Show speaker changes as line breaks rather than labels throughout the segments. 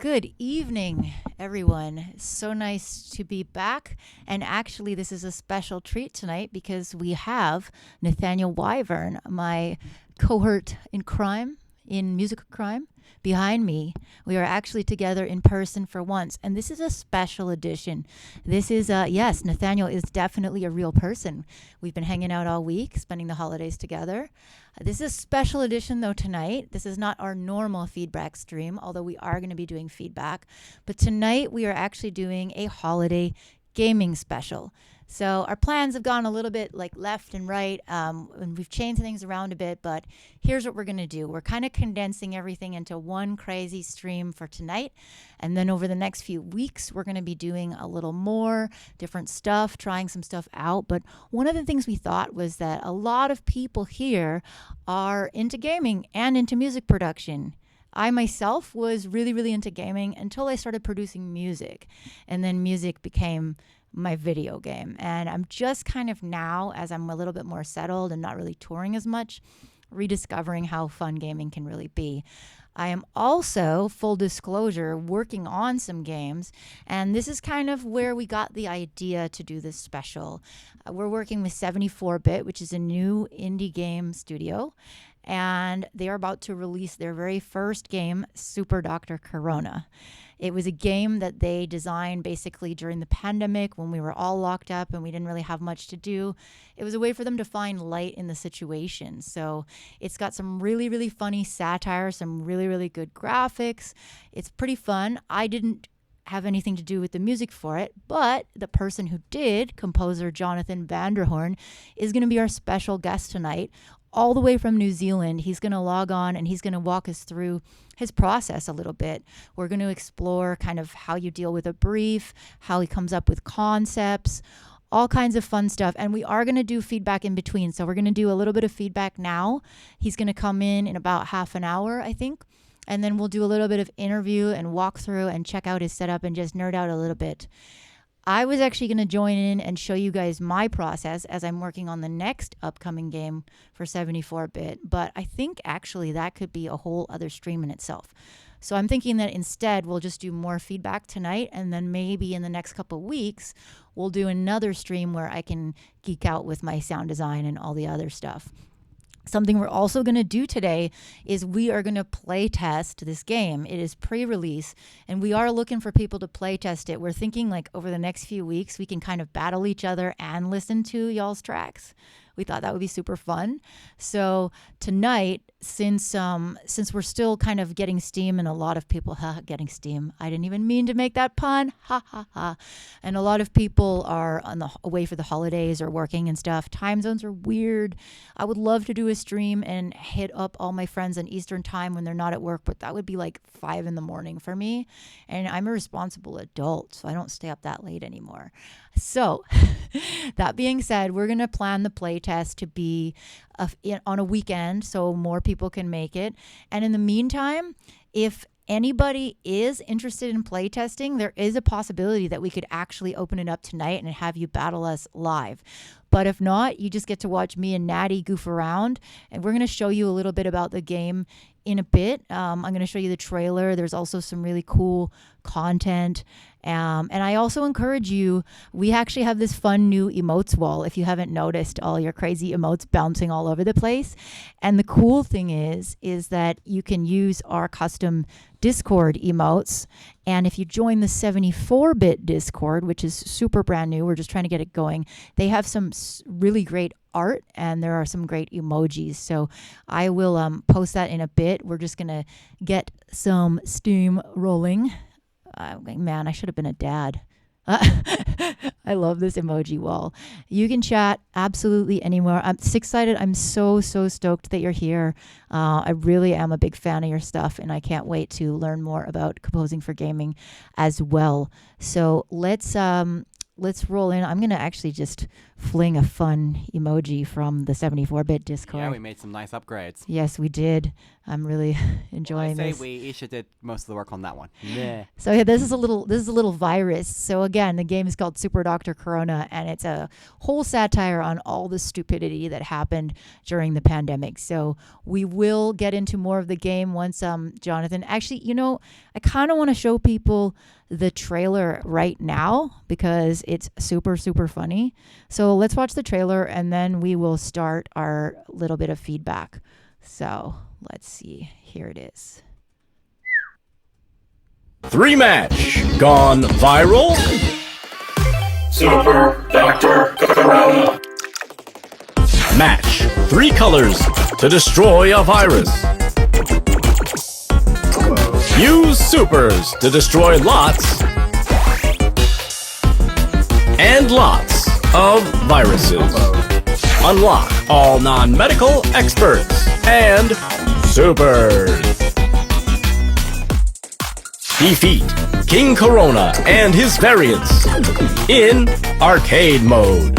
Good evening, everyone. So nice to be back. And actually, this is a special treat tonight because we have Nathaniel Wyvern, my cohort in crime, in musical crime, behind me. We are actually together in person for once. And this is a special edition. This is, yes, Nathaniel is definitely a real person. We've been hanging out all week, spending the holidays together. This is a special edition, though, tonight. This is not our normal feedback stream, although we are going to be doing feedback. But tonight, we are actually doing a holiday gaming special. So our plans have gone a little bit like left and right, and we've changed things around a bit, but here's what we're going to do. We're kind of condensing everything into one crazy stream for tonight, and then over the next few weeks, we're going to be doing a little more different stuff, trying some stuff out. But one of the things we thought was that a lot of people here are into gaming and into music production. I myself was really, really into gaming until I started producing music, and then music became my video game. And I'm just kind of now, as I'm a little bit more settled and not really touring as much, rediscovering how fun gaming can really be. I am also, full disclosure, working on some games, and this is kind of where we got the idea to do this special. We're working with 74-Bit, which is a new indie game studio, and they are about to release their very first game, Super Dr. Corona. It was a game that they designed basically during the pandemic when we were all locked up and we didn't really have much to do. It was a way for them to find light in the situation. So it's got some really, really funny satire, some really, really good graphics. It's pretty fun. I didn't have anything to do with the music for it, but the person who did, composer Jonathan Vanderhoorn, is going to be our special guest tonight, all the way from New Zealand. He's going to log on and he's going to walk us through his process a little bit. We're going to explore kind of how you deal with a brief, how he comes up with concepts, all kinds of fun stuff. And we are going to do feedback in between. So we're going to do a little bit of feedback now. He's going to come in about half an hour, I think. And then we'll do a little bit of interview and walk through and check out his setup and just nerd out a little bit. I was actually going to join in and show you guys my process as I'm working on the next upcoming game for 74-Bit, but I think actually that could be a whole other stream in itself. So I'm thinking that instead we'll just do more feedback tonight, and then maybe in the next couple of weeks we'll do another stream where I can geek out with my sound design and all the other stuff. Something we're also going to do today is we are going to play test this game. It is pre-release, and we are looking for people to play test it. We're thinking like over the next few weeks, we can kind of battle each other and listen to y'all's tracks. We thought that would be super fun. So tonight, since we're still kind of getting steam, and a lot of people getting steam. I didn't even mean to make that pun. Ha ha ha. And a lot of people are away for the holidays or working and stuff. Time zones are weird. I would love to do a stream and hit up all my friends on Eastern time when they're not at work, but that would be like 5 a.m. for me. And I'm a responsible adult, so I don't stay up that late anymore. So that being said, we're going to plan the play test to be on a weekend so more people can make it. And in the meantime, if anybody is interested in play testing, there is a possibility that we could actually open it up tonight and have you battle us live. But if not, you just get to watch me and Natty goof around, and we're going to show you a little bit about the game in a bit. I'm going to show you the trailer. There's also some really cool content. And I also encourage you, we actually have this fun new emotes wall, if you haven't noticed all your crazy emotes bouncing all over the place. And the cool thing is that you can use our custom Discord emotes. And if you join the 74-Bit Discord, which is super brand new, we're just trying to get it going, they have some really great art and there are some great emojis. So I will post that in a bit. We're just going to get some steam rolling. Man, I should have been a dad. I love this emoji wall. You can chat absolutely anywhere. I'm excited. I'm so stoked that you're here. I really am a big fan of your stuff, and I can't wait to learn more about composing for gaming as well. So let's roll in. I'm going to actually just fling a fun emoji from the 74-Bit Discord.
Yeah, we made some nice upgrades.
Yes, we did. I'm really enjoying
I say
this.
we each did most of the work on that one. Yeah.
So yeah, this is a little virus. So again, the game is called Super Doctor Corona, and it's a whole satire on all the stupidity that happened during the pandemic. So we will get into more of the game once Jonathan. Actually, I kind of want to show people the trailer right now because it's super super funny. So let's watch the trailer and then we will start our little bit of feedback. So let's see. Here it is.
3-match gone viral.
Super Doctor Corona.
Match 3 colors to destroy a virus. Use supers to destroy lots and lots of viruses. Unlock all non-medical experts and supers. Defeat King Corona and his variants in arcade mode.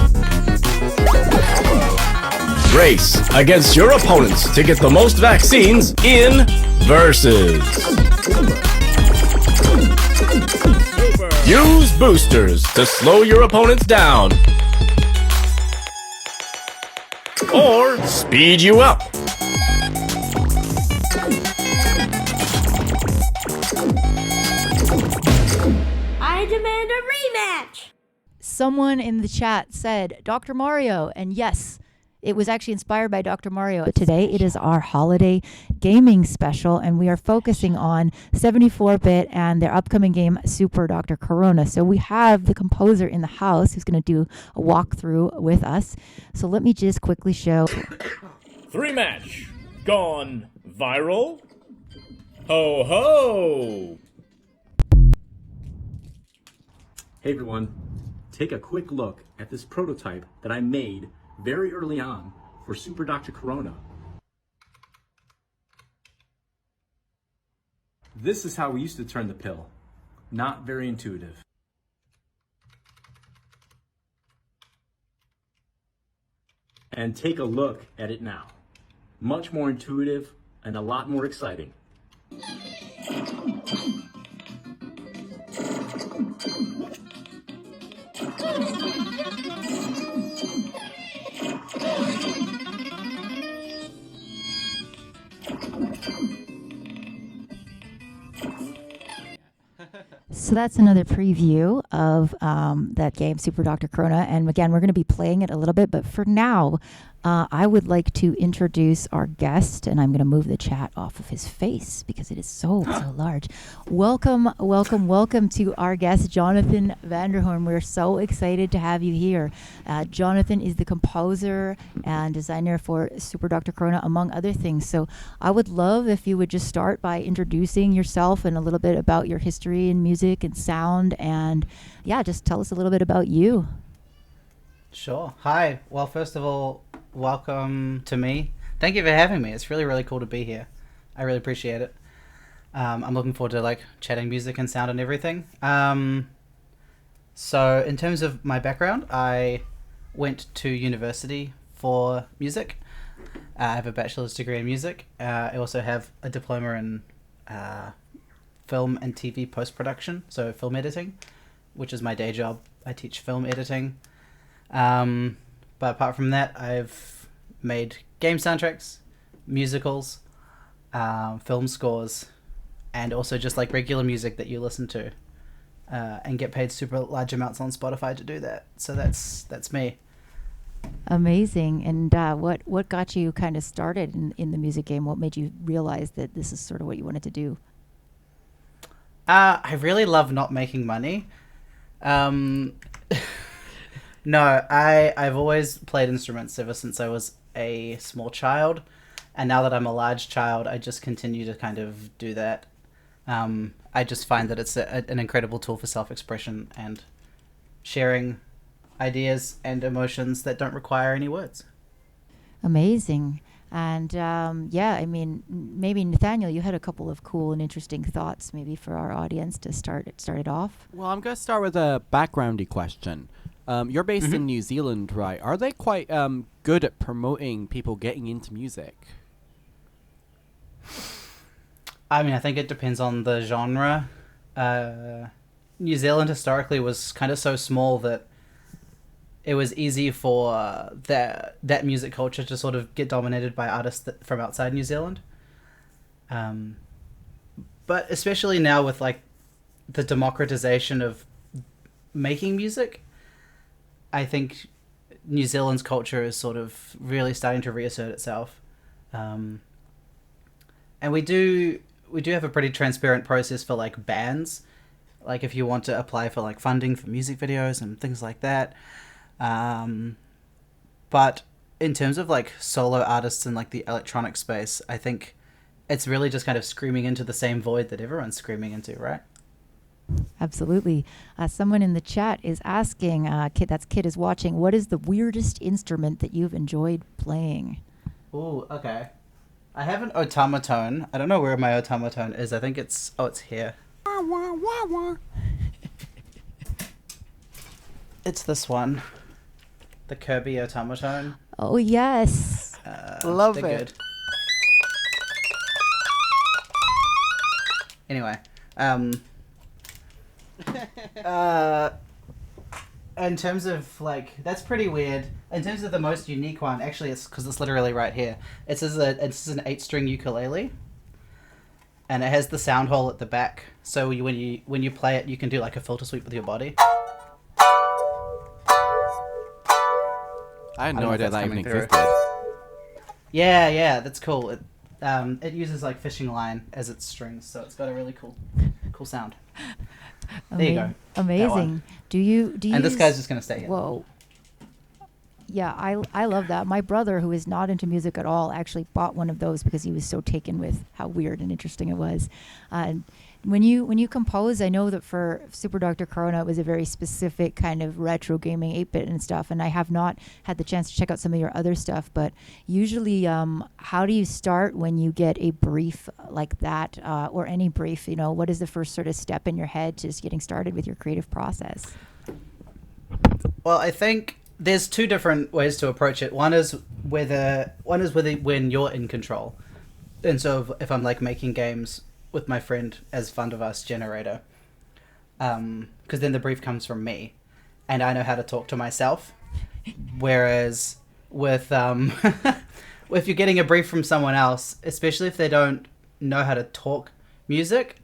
Race against your opponents to get the most vaccines in Versus. Use boosters to slow your opponents down or speed you up.
I demand a rematch!
Someone in the chat said Dr. Mario, and yes, it was actually inspired by Dr. Mario. Today, it is our holiday gaming special, and we are focusing on 74-bit and their upcoming game, Super Dr. Corona. So we have the composer in the house who's going to do a walkthrough with us. So let me just quickly show.
3-match gone viral. Ho ho!
Hey everyone, take a quick look at this prototype that I made very early on for Super Dr. Corona. This is how we used to turn the pill. Not very intuitive. And take a look at it now. Much more intuitive and a lot more exciting.
So that's another preview of that game, Super Dr. Corona. And again, we're going to be playing it a little bit. But for now, I would like to introduce our guest. And I'm going to move the chat off of his face because it is so large. Welcome to our guest, Jonathan Vanderhoorn. We're so excited to have you here. Jonathan is the composer and designer for Super Dr. Corona, among other things. So I would love if you would just start by introducing yourself and a little bit about your history in music and sound, and yeah, just tell us a little bit about you.
Sure. Hi. Well, first of all, welcome to me. Thank you for having me. It's really, really cool to be here. I really appreciate it. I'm looking forward to chatting music and sound and everything. So in terms of my background, I went to university for music. I have a bachelor's degree in music. I also have a diploma in film and TV post-production, so film editing, which is my day job. I teach film editing. But apart from that, I've made game soundtracks, musicals, film scores, and also just regular music that you listen to, and get paid super large amounts on Spotify to do that. So that's me.
Amazing. And what got you kind of started in the music game? What made you realize that this is sort of what you wanted to do?
I really love not making money. No, I've always played instruments ever since I was a small child, and now that I'm a large child, I just continue to kind of do that. I just find that it's an incredible tool for self-expression and sharing ideas and emotions that don't require any words.
Amazing. And yeah, I mean, maybe Nathaniel, you had a couple of cool and interesting thoughts maybe for our audience to start it off.
Well, I'm going to start with a backgroundy question. You're based in New Zealand, right? Are they quite good at promoting people getting into music?
I mean, I think it depends on the genre. New Zealand historically was kind of so small that it was easy for that music culture to sort of get dominated by artists from outside New Zealand. But especially now with like the democratization of making music, I think New Zealand's culture is sort of really starting to reassert itself. And we do have a pretty transparent process for like bands, like if you want to apply for like funding for music videos and things like that. But in terms of like solo artists in like the electronic space, I think it's really just kind of screaming into the same void that everyone's screaming into, right?
Absolutely. Someone in the chat is asking, Kid is watching, what is the weirdest instrument that you've enjoyed playing?
Ooh, okay. I have an automaton. I don't know where my automaton is. I think it's here. It's this one. The Kirby automaton.
Oh, yes.
Love
they're
it.
Good. Anyway, in terms of like, that's pretty weird. In terms of the most unique one, actually, it's because it's literally right here. It's an 8-string ukulele, and it has the sound hole at the back. So when you play it, you can do like a filter sweep with your body.
I had
don't
no
know if
idea
that's
that even
coming through.
existed.
Yeah, that's cool. It uses like fishing line as its strings, so it's got a really cool sound. There you go.
Amazing. Do you
And this guy's just gonna stay here.
Whoa. Yeah, I love that. My brother, who is not into music at all, actually bought one of those because he was so taken with how weird and interesting it was. When you compose, I know that for Super Dr. Corona, it was a very specific kind of retro gaming 8-bit and stuff, and I have not had the chance to check out some of your other stuff, but usually how do you start when you get a brief like that, or any brief? What is the first sort of step in your head to just getting started with your creative process?
Well, I think there's two different ways to approach it. One is whether when you're in control, and so if I'm like making games with my friend as Fund of Us generator, because then the brief comes from me, and I know how to talk to myself. Whereas with if you're getting a brief from someone else, especially if they don't know how to talk music,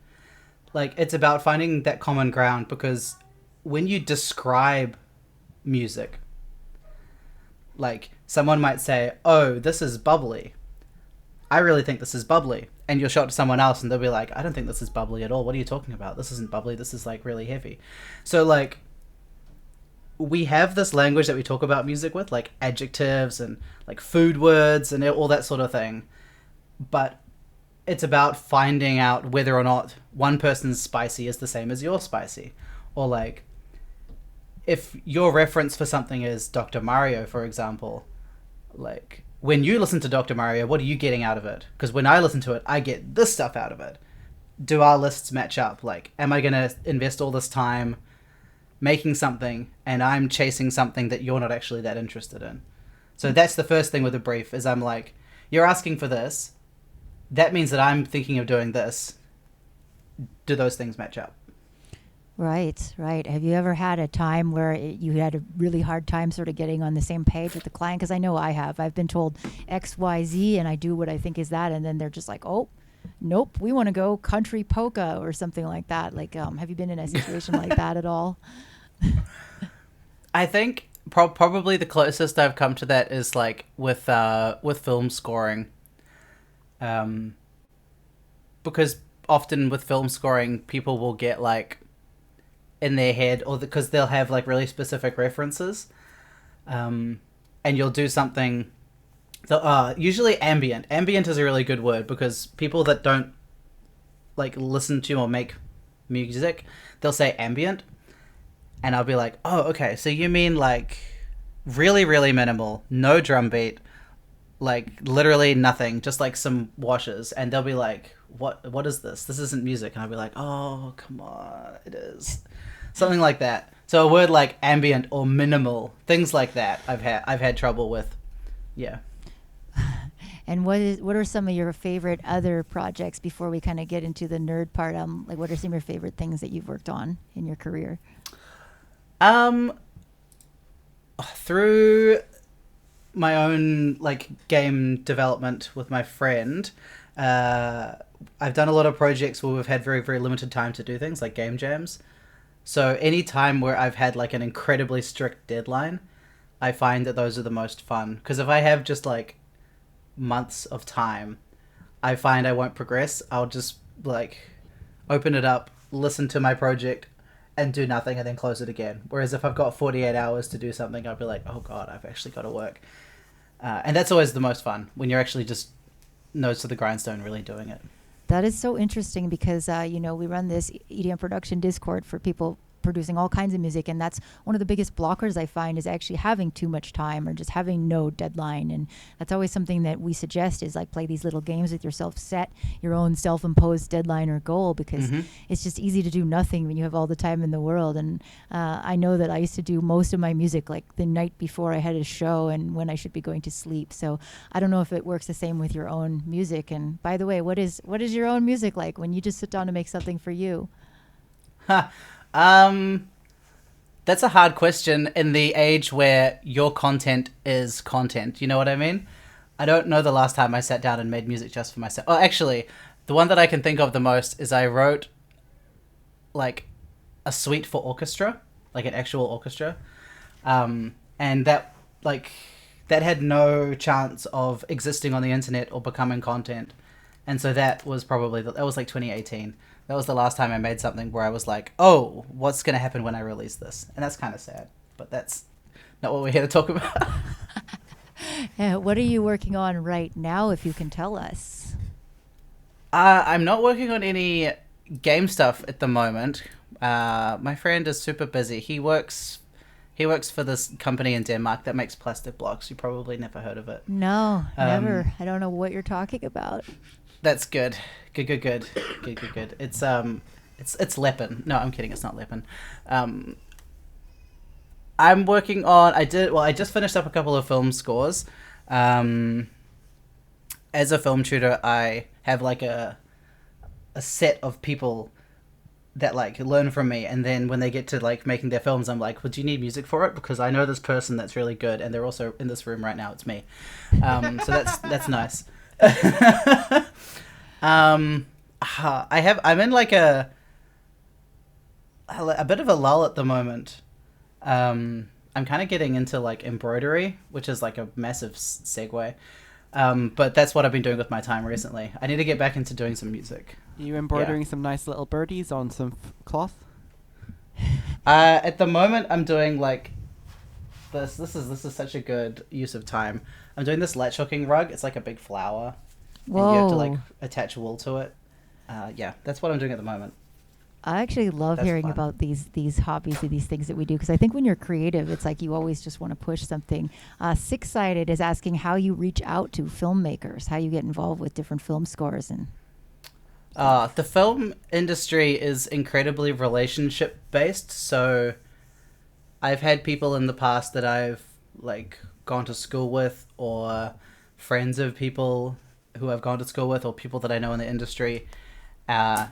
like it's about finding that common ground, because when you describe music, like someone might say, "Oh, this is bubbly. I really think this is bubbly." And you'll show it to someone else and they'll be like, "I don't think this is bubbly at all. What are you talking about? This isn't bubbly. This is like really heavy." So like, we have this language that we talk about music with, like adjectives and like food words and all that sort of thing. But it's about finding out whether or not one person's spicy is the same as your spicy. Or like, if your reference for something is Dr. Mario, for example, like, when you listen to Dr. Mario, what are you getting out of it? Because when I listen to it, I get this stuff out of it. Do our lists match up? Like, am I going to invest all this time making something and I'm chasing something that you're not actually that interested in? So that's the first thing with a brief, is I'm like, you're asking for this. That means that I'm thinking of doing this. Do those things match up?
Right. Have you ever had a time where you had a really hard time sort of getting on the same page with the client? Because I know I have. I've been told X, Y, Z, and I do what I think is that, and then they're just like, "Oh, nope, we want to go country polka," or something like that. Like, have you been in a situation like that at all?
I think probably the closest I've come to that is like with film scoring, because often with film scoring, people will get like in their head, or because they'll have like really specific references, and you'll do something. Usually ambient. Ambient is a really good word, because people that don't like listen to or make music, they'll say ambient, and I'll be like, "Oh, okay. So you mean like really, really minimal, no drum beat, like literally nothing, just like some washes," and they'll be like, What is this? This isn't music." And I'll be like, "Oh, come on, it is." Something like that. So a word like ambient or minimal, things like that, I've had trouble with. Yeah.
And what are some of your favorite other projects before we kind of get into the nerd part? Like, what are some of your favorite things that you've worked on in your career?
Through my own like game development with my friend, I've done a lot of projects where we've had very, very limited time to do things like game jams. So any time where I've had like an incredibly strict deadline, I find that those are the most fun. Because if I have just like months of time, I find I won't progress. I'll just like open it up, listen to my project, and do nothing, and then close it again. Whereas if I've got 48 hours to do something, I'll be like, oh god, I've actually got to work. And that's always the most fun, when you're actually just nose to the grindstone really doing it.
That is so interesting because, we run this EDM production Discord for people producing all kinds of music. And that's one of the biggest blockers I find is actually having too much time or just having no deadline. And that's always something that we suggest is like play these little games with yourself, set your own self-imposed deadline or goal, because it's just easy to do nothing when you have all the time in the world. And I know that I used to do most of my music like the night before I had a show and when I should be going to sleep. So I don't know if it works the same with your own music. And by the way, what is your own music like when you just sit down to make something for you?
That's a hard question in the age where your content is content. You know what I mean? I don't know the last time I sat down and made music just for myself. Oh, actually, the one that I can think of the most is I wrote like a suite for orchestra, like an actual orchestra. And that had no chance of existing on the internet or becoming content. And so that was probably, that was like 2018. That was the last time I made something where I was like, oh, what's going to happen when I release this? And that's kind of sad, but that's not what we're here to talk about.
What are you working on right now, if you can tell us?
I'm not working on any game stuff at the moment. My friend is super busy. He works for this company in Denmark that makes plastic blocks. You probably never heard of it.
No, never. I don't know what you're talking about.
That's good. Good. It's Leppen. No, I'm kidding. It's not Leppen. I'm working on. I just finished up a couple of film scores. As a film tutor, I have like a set of people that like learn from me, and then when they get to like making their films, I'm like, well, do you need music for it? Because I know this person that's really good, and they're also in this room right now. It's me. So that's nice. I'm in like a bit of a lull at the moment. I'm kind of getting into like embroidery, which is like a massive segue. But that's what I've been doing with my time recently. I need to get back into doing some music.
You embroidering some nice little birdies on some cloth?
At the moment, I'm doing like this. This is such a good use of time. I'm doing this latch hooking rug. It's like a big flower.
Whoa.
And you have to like attach wool to it. Yeah, that's what I'm doing at the moment.
I actually love
That's
hearing
fun.
about these hobbies and these things that we do, because I think when you're creative, it's like you always just want to push something. Six Sided is asking how you reach out to filmmakers, how you get involved with different film scores. And
The film industry is incredibly relationship based, so I've had people in the past that I've like gone to school with, or friends of people who I've gone to school with, or people that I know in the industry. And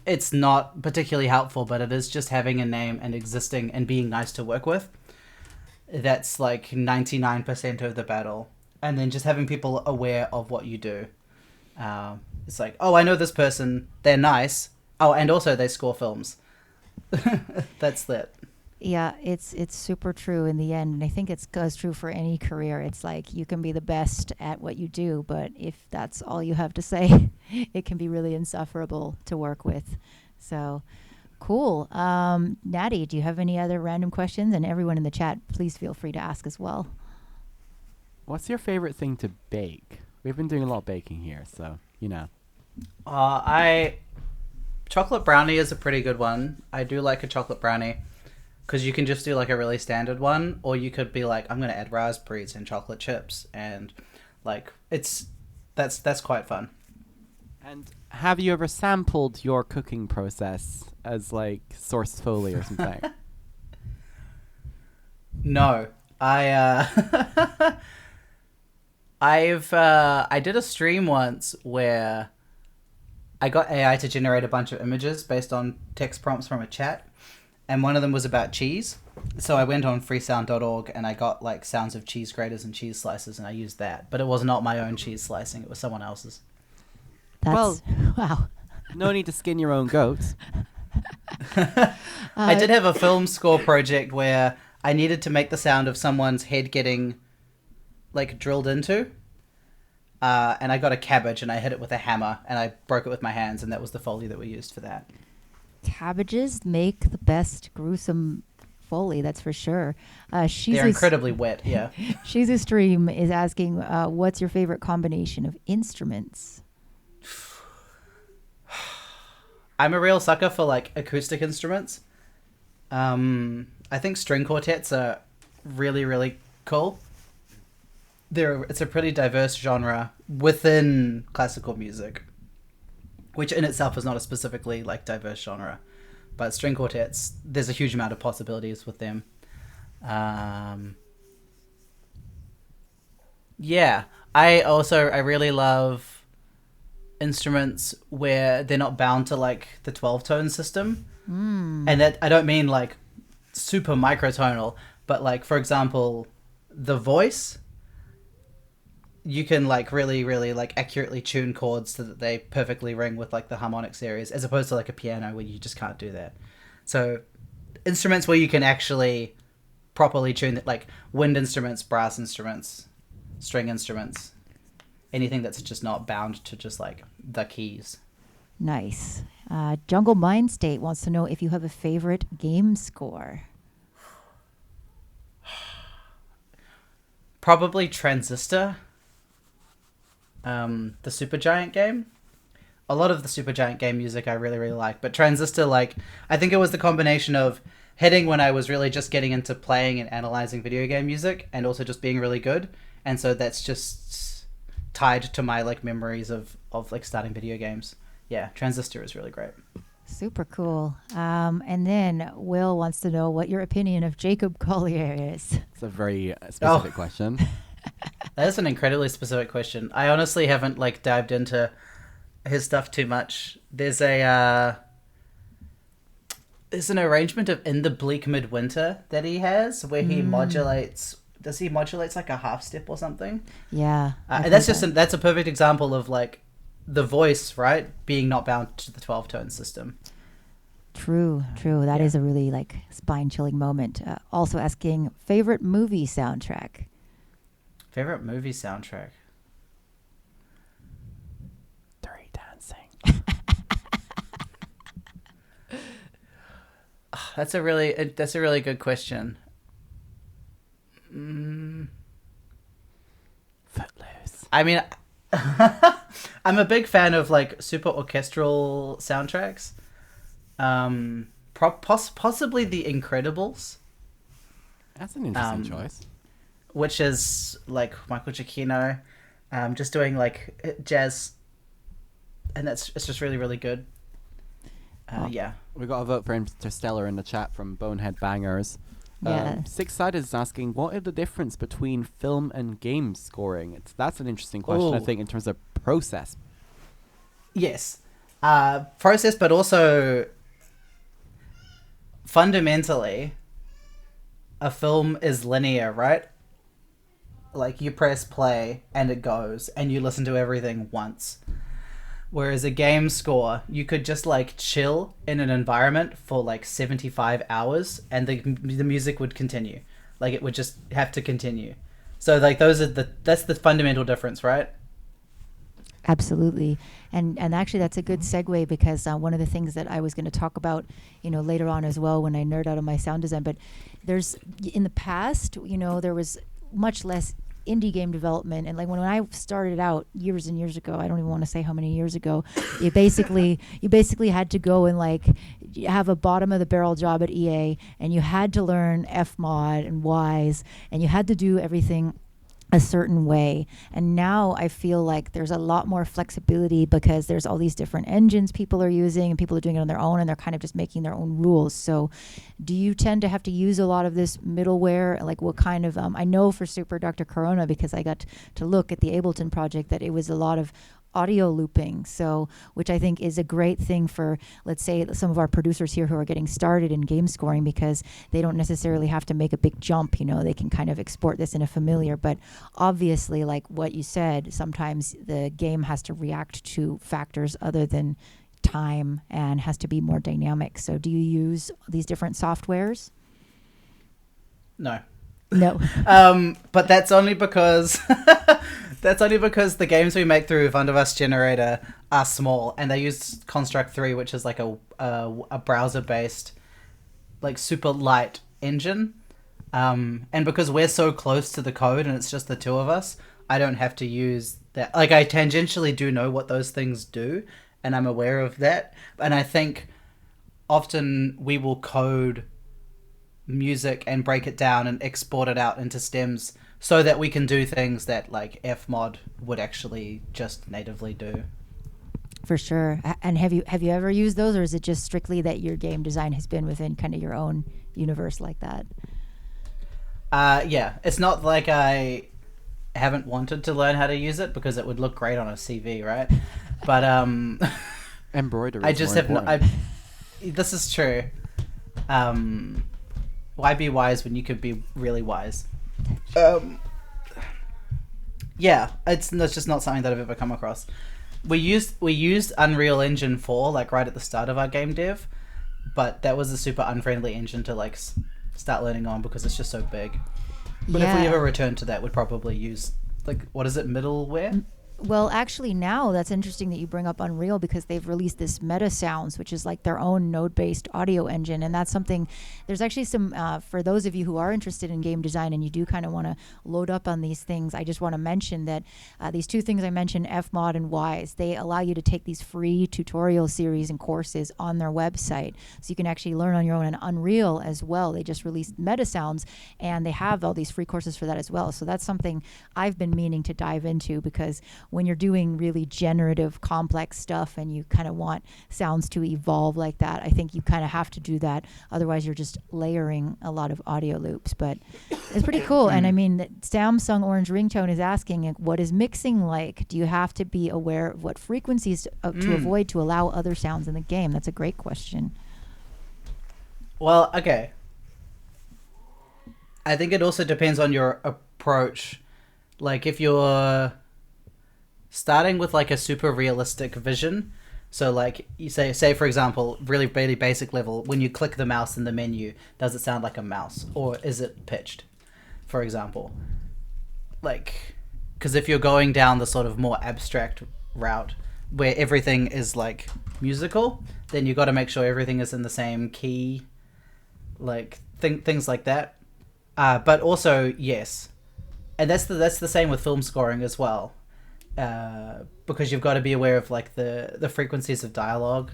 it's not particularly helpful, but it is just having a name and existing and being nice to work with. That's like 99% of the battle. And then just having people aware of what you do. It's like, oh, I know this person, they're nice. Oh, and also they score films. That's that.
yeah, it's super true in the end. And I think it goes true for any career. It's like you can be the best at what you do, but if that's all you have to say, it can be really insufferable to work with. So cool. Natty, do you have any other random questions? And everyone in the chat, please feel free to ask as well.
What's your favorite thing to bake? We've been doing a lot of baking here, so, you know.
Chocolate brownie is a pretty good one. I do like a chocolate brownie. Because you can just do like a really standard one, or you could be like, I'm going to add raspberries and chocolate chips, and like that's quite fun.
And have you ever sampled your cooking process as like source foley or something?
No, I I did a stream once where I got AI to generate a bunch of images based on text prompts from a chat, and one of them was about cheese. So I went on freesound.org and I got like sounds of cheese graters and cheese slices, and I used that. But it was not my own cheese slicing; it was someone else's.
That's wow.
No need to skin your own goats.
I did have a film score project where I needed to make the sound of someone's head getting like drilled into. And I got a cabbage and I hit it with a hammer and I broke it with my hands, and that was the Foley that we used for that.
Cabbages make the best gruesome Foley, that's for sure.
They're incredibly wet, yeah.
She's a stream is asking, what's your favorite combination of instruments?
I'm a real sucker for like acoustic instruments. I think string quartets are really, really cool. It's a pretty diverse genre within classical music, which in itself is not a specifically like diverse genre, but string quartets, there's a huge amount of possibilities with them. Yeah, I really love instruments where they're not bound to like the 12-tone system. And that I don't mean like super microtonal, but like, for example, the voice, you can like really, really like accurately tune chords so that they perfectly ring with like the harmonic series, as opposed to like a piano where you just can't do that. So instruments where you can actually properly tune it, like wind instruments, brass instruments, string instruments, anything that's just not bound to just like the keys.
Nice. Jungle Mind State wants to know if you have a favorite game score.
Probably Transistor. The Supergiant game. A lot of the Supergiant game music I really, really like. But Transistor, like, I think it was the combination of hitting when I was really just getting into playing and analyzing video game music, and also just being really good. And so that's just tied to my like memories of like starting video games. Yeah, Transistor is really great.
Super cool. And then Will wants to know what your opinion of Jacob Collier is.
It's a very specific question.
That's an incredibly specific question. I honestly haven't like dived into his stuff too much. There's an arrangement of In the Bleak Midwinter that he has where he modulates. Does he modulate like a half step or something?
Yeah.
That's that's a perfect example of like the voice, right, being not bound to the 12-tone system.
True. That is a really like spine-chilling moment. Also asking favorite movie soundtrack.
Favorite movie soundtrack?
Dirty Dancing.
That's a really good question.
Footloose.
I mean, I'm a big fan of like super orchestral soundtracks. Possibly The Incredibles.
That's an interesting choice.
Which is like Michael Giacchino, just doing like jazz, and it's just really, really good. Yeah.
We got a vote for Interstellar in the chat from Bonehead Bangers.
Yeah.
Six Sided is asking, what are the difference between film and game scoring? That's an interesting question, I think, in terms of process.
Yes. Process, but also fundamentally, a film is linear, right? Like, you press play and it goes, and you listen to everything once. Whereas a game score, you could just like chill in an environment for like 75 hours and the music would continue. Like it would just have to continue. So like that's the fundamental difference, right?
Absolutely. And actually that's a good segue because one of the things that I was going to talk about, later on as well when I nerd out on my sound design, but there's in the past, there was much less indie game development, and like when I started out years and years ago, I don't even want to say how many years ago, you basically had to go and like have a bottom of the barrel job at EA, and you had to learn Fmod and Wise, and you had to do everything a certain way. And now I feel like there's a lot more flexibility because there's all these different engines people are using and people are doing it on their own and they're kind of just making their own rules. So do you tend to have to use a lot of this middleware? Like what kind of, I know for Super Dr. Corona, because I got to look at the Ableton project, that it was a lot of audio looping, so which I think is a great thing for, let's say, some of our producers here who are getting started in game scoring, because they don't necessarily have to make a big jump. You know, they can kind of export this in a familiar, but obviously, like what you said, sometimes the game has to react to factors other than time and has to be more dynamic. So do you use these different softwares?
No.
No.
But that's only because the games we make through Vanderhoorn Generator are small, and they use Construct 3, which is like a browser-based, like super light engine. And because we're so close to the code and it's just the two of us, I don't have to use that. Like, I tangentially do know what those things do, and I'm aware of that. And I think often we will code music and break it down and export it out into stems so that we can do things that like Fmod would actually just natively do.
For sure. And have you ever used those, or is it just strictly that your game design has been within kind of your own universe like that?
Yeah, it's not like I haven't wanted to learn how to use it because it would look great on a CV, right? But
Embroidery.
I just have no. This is true. Why be wise when you could be really wise? Yeah, it's just not something that I've ever come across. We used Unreal Engine 4 like right at the start of our game dev, but that was a super unfriendly engine to like start learning on because it's just so big. But if we ever return to that, we'd probably use like, what is it, middleware?
Well, actually, now that's interesting that you bring up Unreal, because they've released this Meta Sounds, which is like their own node-based audio engine. And that's something, there's actually some, for those of you who are interested in game design and you do kind of want to load up on these things, I just want to mention that these two things I mentioned, Fmod and Wise, they allow you to take these free tutorial series and courses on their website. So you can actually learn on your own. And Unreal as well, they just released Meta Sounds, and they have all these free courses for that as well. So that's something I've been meaning to dive into, because when you're doing really generative, complex stuff and you kind of want sounds to evolve like that, I think you kind of have to do that. Otherwise, you're just layering a lot of audio loops. But it's pretty cool. And I mean, Samsung Orange Ringtone is asking, what is mixing like? Do you have to be aware of what frequencies to avoid to allow other sounds in the game? That's a great question.
Well, okay. I think it also depends on your approach. Like, if you're starting with like a super realistic vision, so like you say for example, really basic level, when you click the mouse in the menu, does it sound like a mouse or is it pitched, for example? Like, because if you're going down the sort of more abstract route where everything is like musical, then you got to make sure everything is in the same key, like things like that. But also, yes, and that's the same with film scoring as well. Because you've got to be aware of like the frequencies of dialogue,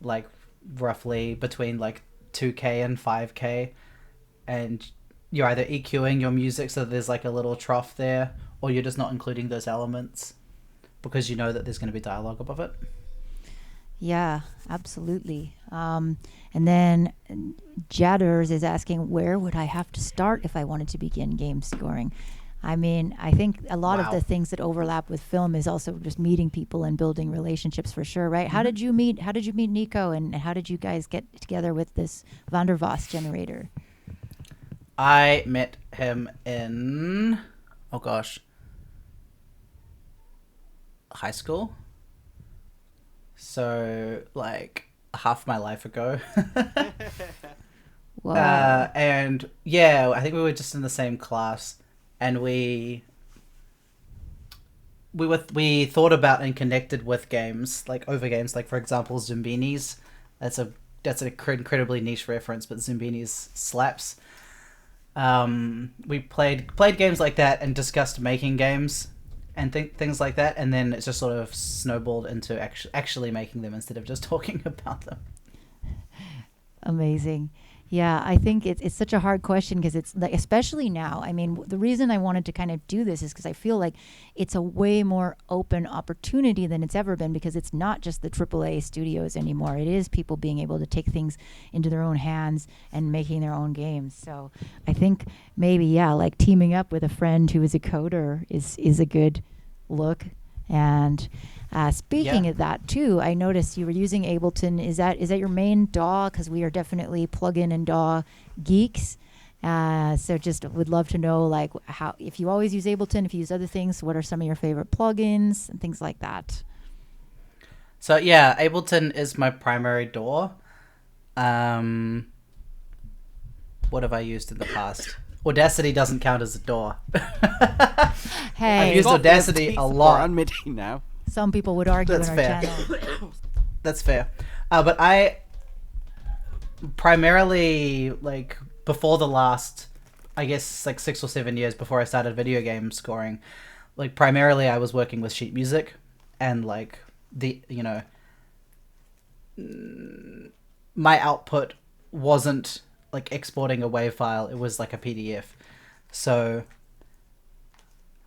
like roughly between like 2K and 5K, and you're either EQing your music so that there's like a little trough there, or you're just not including those elements because you know that there's going to be dialogue above it.
Yeah, absolutely. And then Jadders is asking, where would I have to start if I wanted to begin game scoring? I mean, I think a lot of the things that overlap with film is also just meeting people and building relationships, for sure, right? Mm-hmm. How did you meet Nico, and how did you guys get together with this Vanderhoorn generator?
I met him in, high school. So like half my life ago.
Wow.
And yeah, I think we were just in the same class. And we thought about and connected with games, like over games, like for example Zumbinis. That's an incredibly niche reference, but Zumbinis slaps. We played games like that and discussed making games and things like that, and then it just sort of snowballed into actually making them instead of just talking about them.
Amazing. Yeah, I think it's such a hard question because it's like, especially now. I mean, the reason I wanted to kind of do this is because I feel like it's a way more open opportunity than it's ever been because it's not just the AAA studios anymore. It is people being able to take things into their own hands and making their own games. So I think maybe, yeah, like teaming up with a friend who is a coder is a good look. And speaking of that too, I noticed you were using Ableton. Is that your main DAW? Because we are definitely plugin and DAW geeks. So just would love to know like how, if you always use Ableton, if you use other things, what are some of your favorite plugins and things like that?
So yeah, Ableton is my primary DAW. What have I used in the past? Audacity doesn't count as a DAW.
Hey,
I've used Audacity a lot.
On MIDI now.
some people would argue
That's
in our
fair.
channel.
That's fair. But I primarily, like, before the last, I guess, like 6 or 7 years before I started video game scoring, like, primarily I was working with sheet music and, like, my output wasn't, like, exporting a WAV file. It was, like, a PDF. So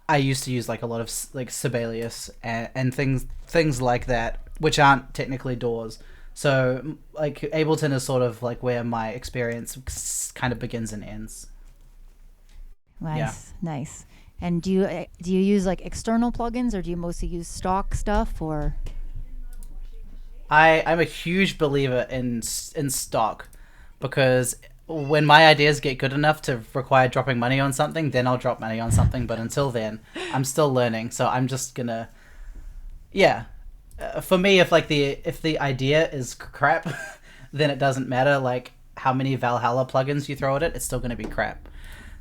I used to use like a lot of like Sibelius and things like that, which aren't technically DAWs. So like Ableton is sort of like where my experience kind of begins and ends.
Nice. And do you use like external plugins or do you mostly use stock stuff or?
I'm a huge believer in stock because when my ideas get good enough to require dropping money on something, then I'll drop money on something. But until then, I'm still learning. So I'm just gonna, for me, if the idea is crap, then it doesn't matter like how many Valhalla plugins you throw at it. It's still gonna be crap.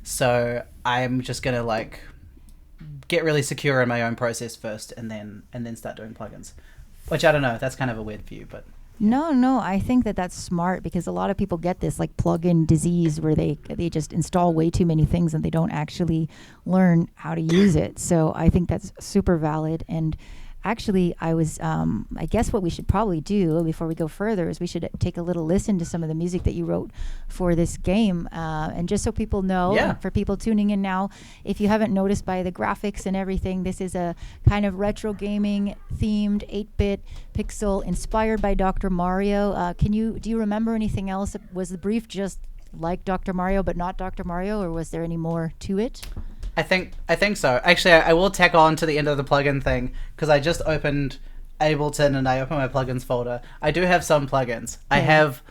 So I'm just gonna like get really secure in my own process first, and then start doing plugins. Which I don't know. That's kind of a weird view, but.
No, I think that's smart because a lot of people get this like plug-in disease where they just install way too many things and they don't actually learn how to use it. So I think that's super valid. And actually, I guess what we should probably do before we go further is we should take a little listen to some of the music that you wrote for this game. And just so people know, and for people tuning in now, if you haven't noticed by the graphics and everything, this is a kind of retro gaming themed 8-bit pixel inspired by Dr. Mario. Do you remember anything else? Was the brief just like Dr. Mario but not Dr. Mario, or was there any more to it?
I think so. Actually, I will tack on to the end of the plugin thing because I just opened Ableton and I opened my plugins folder. I do have some plugins. I have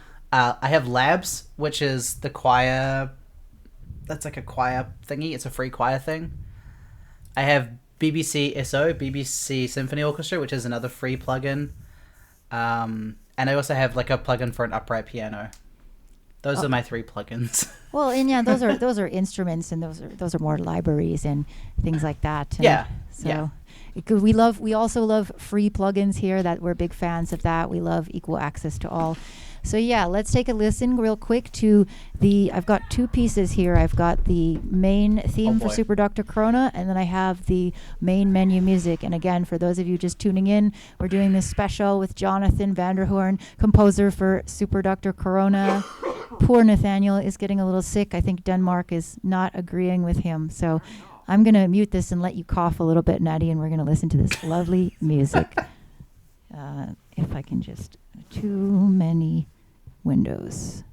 Labs, which is the choir. That's like a choir thingy. It's a free choir thing. I have BBC Symphony Orchestra, which is another free plugin. And I also have like a plugin for an upright piano. Those are my 3 plugins.
Well, and yeah, those are instruments, and those are more libraries and things like that. And so we also love free plugins here. That we're big fans of that. We love equal access to all. So yeah, let's take a listen real quick to I've got 2 pieces here. I've got the main theme for Super Dr. Corona, and then I have the main menu music. And again, for those of you just tuning in, we're doing this special with Jonathan Vanderhoorn, composer for Super Dr. Corona. Poor Nathaniel is getting a little sick. I think Denmark is not agreeing with him. So I'm going to mute this and let you cough a little bit, Natty, and we're going to listen to this lovely music. If I can just... Too many windows.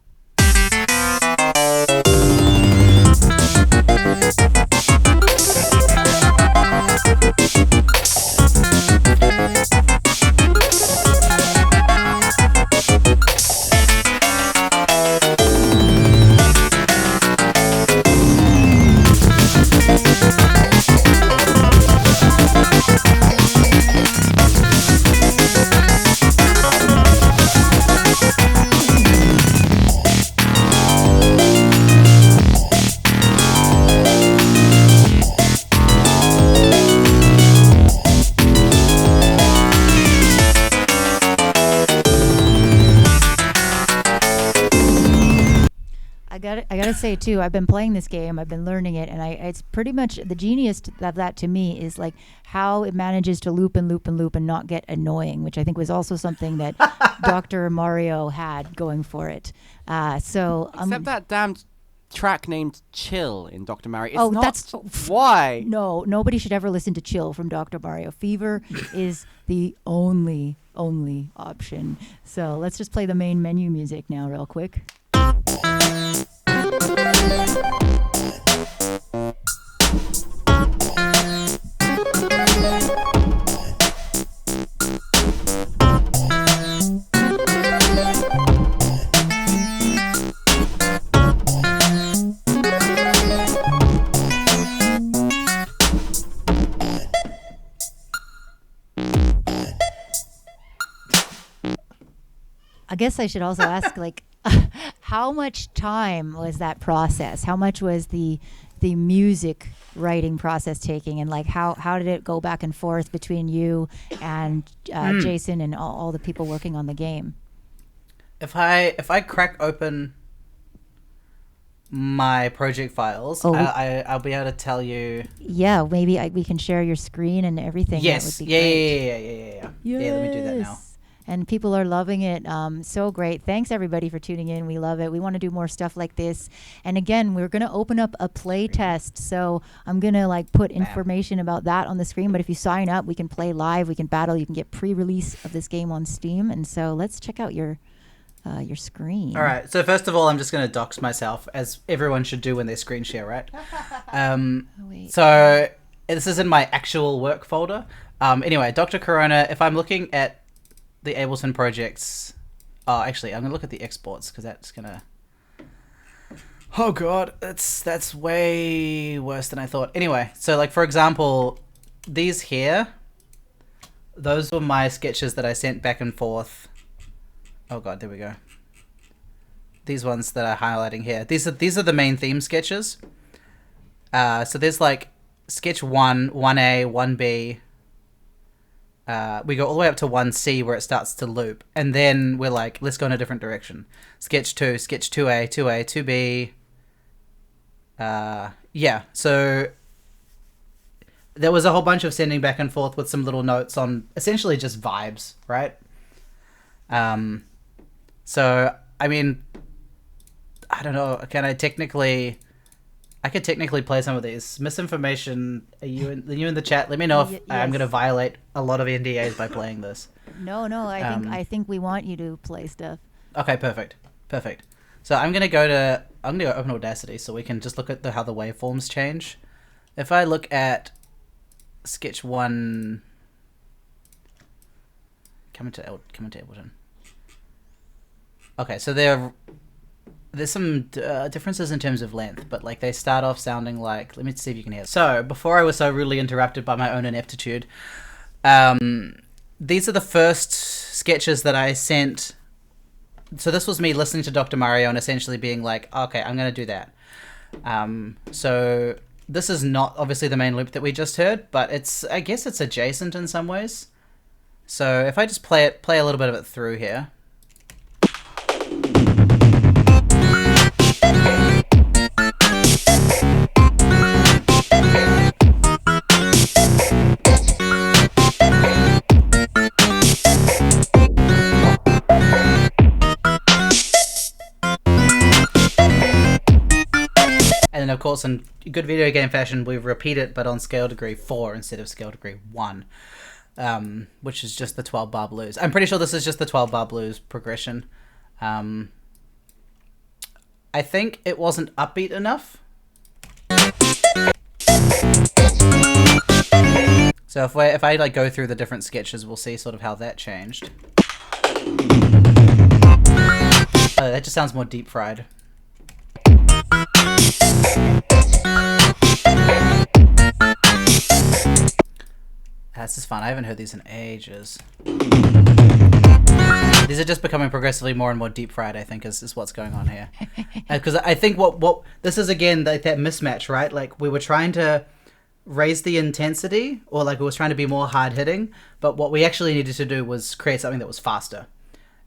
I gotta say too. I've been playing this game. I've been learning it, and it's pretty much the genius of that to me is like how it manages to loop and loop and loop and not get annoying, which I think was also something that Dr. Mario had going for it.
Except that damn track named Chill in Dr. Mario. It's
Oh,
not,
that's-
why?
No, nobody should ever listen to Chill from Dr. Mario. Fever is the only option. So let's just play the main menu music now real quick. I guess I should also ask, like, how much time was that process? How much was the music writing process taking, and like how did it go back and forth between you and Jason and all the people working on the game?
If I crack open my project files, I'll be able to tell you.
Yeah, maybe we can share your screen and everything.
Yes.
That would be great.
Yeah. Yeah, let me do that now.
Yes. And people are loving it. So great. Thanks, everybody, for tuning in. We love it. We want to do more stuff like this. And again, we're going to open up a play test. So I'm going to like put information about that on the screen. But if you sign up, we can play live. We can battle. You can get pre-release of this game on Steam. And so let's check out your screen.
All right. So first of all, I'm just going to dox myself, as everyone should do when they screen share, right?
Wait.
So this is in my actual work folder. Anyway, Dr. Corona, if I'm looking at the Ableton projects... Oh, actually, I'm going to look at the exports, because that's going to... Oh, God. That's way worse than I thought. Anyway, so, like, for example, these here, those were my sketches that I sent back and forth. Oh, God, there we go. These ones that are highlighting here. These are the main theme sketches. So there's, like, sketch 1, 1A, 1B... we go all the way up to 1C where it starts to loop. And then we're like, let's go in a different direction. Sketch 2, sketch 2A, 2A, 2B. Yeah, so there was a whole bunch of sending back and forth with some little notes on essentially just vibes, right? So, I mean, I don't know. I could technically play some of these. Misinformation, are you in the chat? Let me know if I'm going to violate a lot of NDAs by playing this.
No, I think we want you to play stuff.
Okay, perfect. So I'm going to go open Audacity so we can just look at how the waveforms change. If I look at sketch 1, come into Ableton. Okay, so there's some differences in terms of length, but like they start off sounding like, let me see if you can hear. So before I was so rudely interrupted by my own ineptitude, these are the first sketches that I sent. So this was me listening to Dr. Mario and essentially being like, okay, I'm going to do that. So this is not obviously the main loop that we just heard, but I guess it's adjacent in some ways. So if I just play a little bit of it through here. And of course, in good video game fashion, we repeat it, but on scale degree 4 instead of scale degree 1, which is just the 12-bar blues. I'm pretty sure this is just the 12-bar blues progression. I think it wasn't upbeat enough. So if I like go through the different sketches, we'll see sort of how that changed. Oh, that just sounds more deep fried. This is fun. I haven't heard these in ages. These are just becoming progressively more and more deep fried, I think, is what's going on here. Because I think what this is, again, like that mismatch, right? Like we were trying to raise the intensity, or like it was trying to be more hard hitting, but what we actually needed to do was create something that was faster.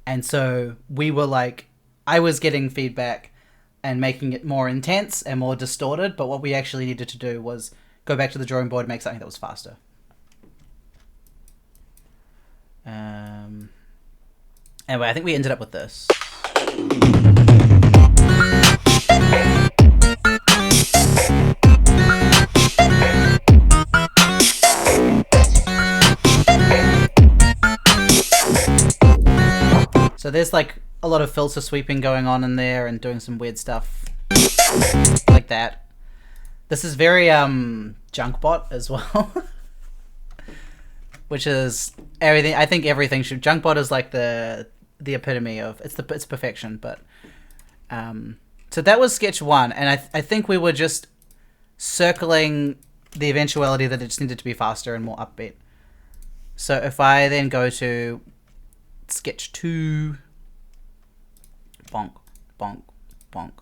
And so we were like, I was getting feedback and making it more intense and more distorted, but what we actually needed to do was go back to the drawing board and make something that was faster. Anyway, I think we ended up with this. So there's like a lot of filter sweeping going on in there and doing some weird stuff like that. This is very Junkbot as well. Which is everything. I think everything should. Junkbot is like the epitome of it's perfection. But so that was sketch 1, and I think we were just circling the eventuality that it just needed to be faster and more upbeat. So if I then go to sketch 2, bonk, bonk, bonk.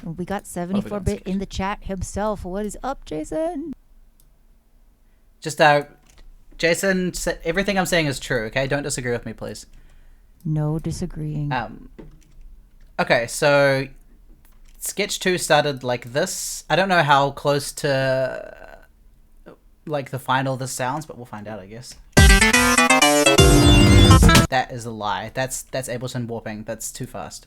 We got 74-bit in the chat himself. What is up, Jason?
Just Jason, everything I'm saying is true. Okay, don't disagree with me, please.
No disagreeing.
Okay, so sketch 2 started like this. I don't know how close to like the final this sounds, but we'll find out, I guess. That is a lie. That's Ableton warping. That's too fast.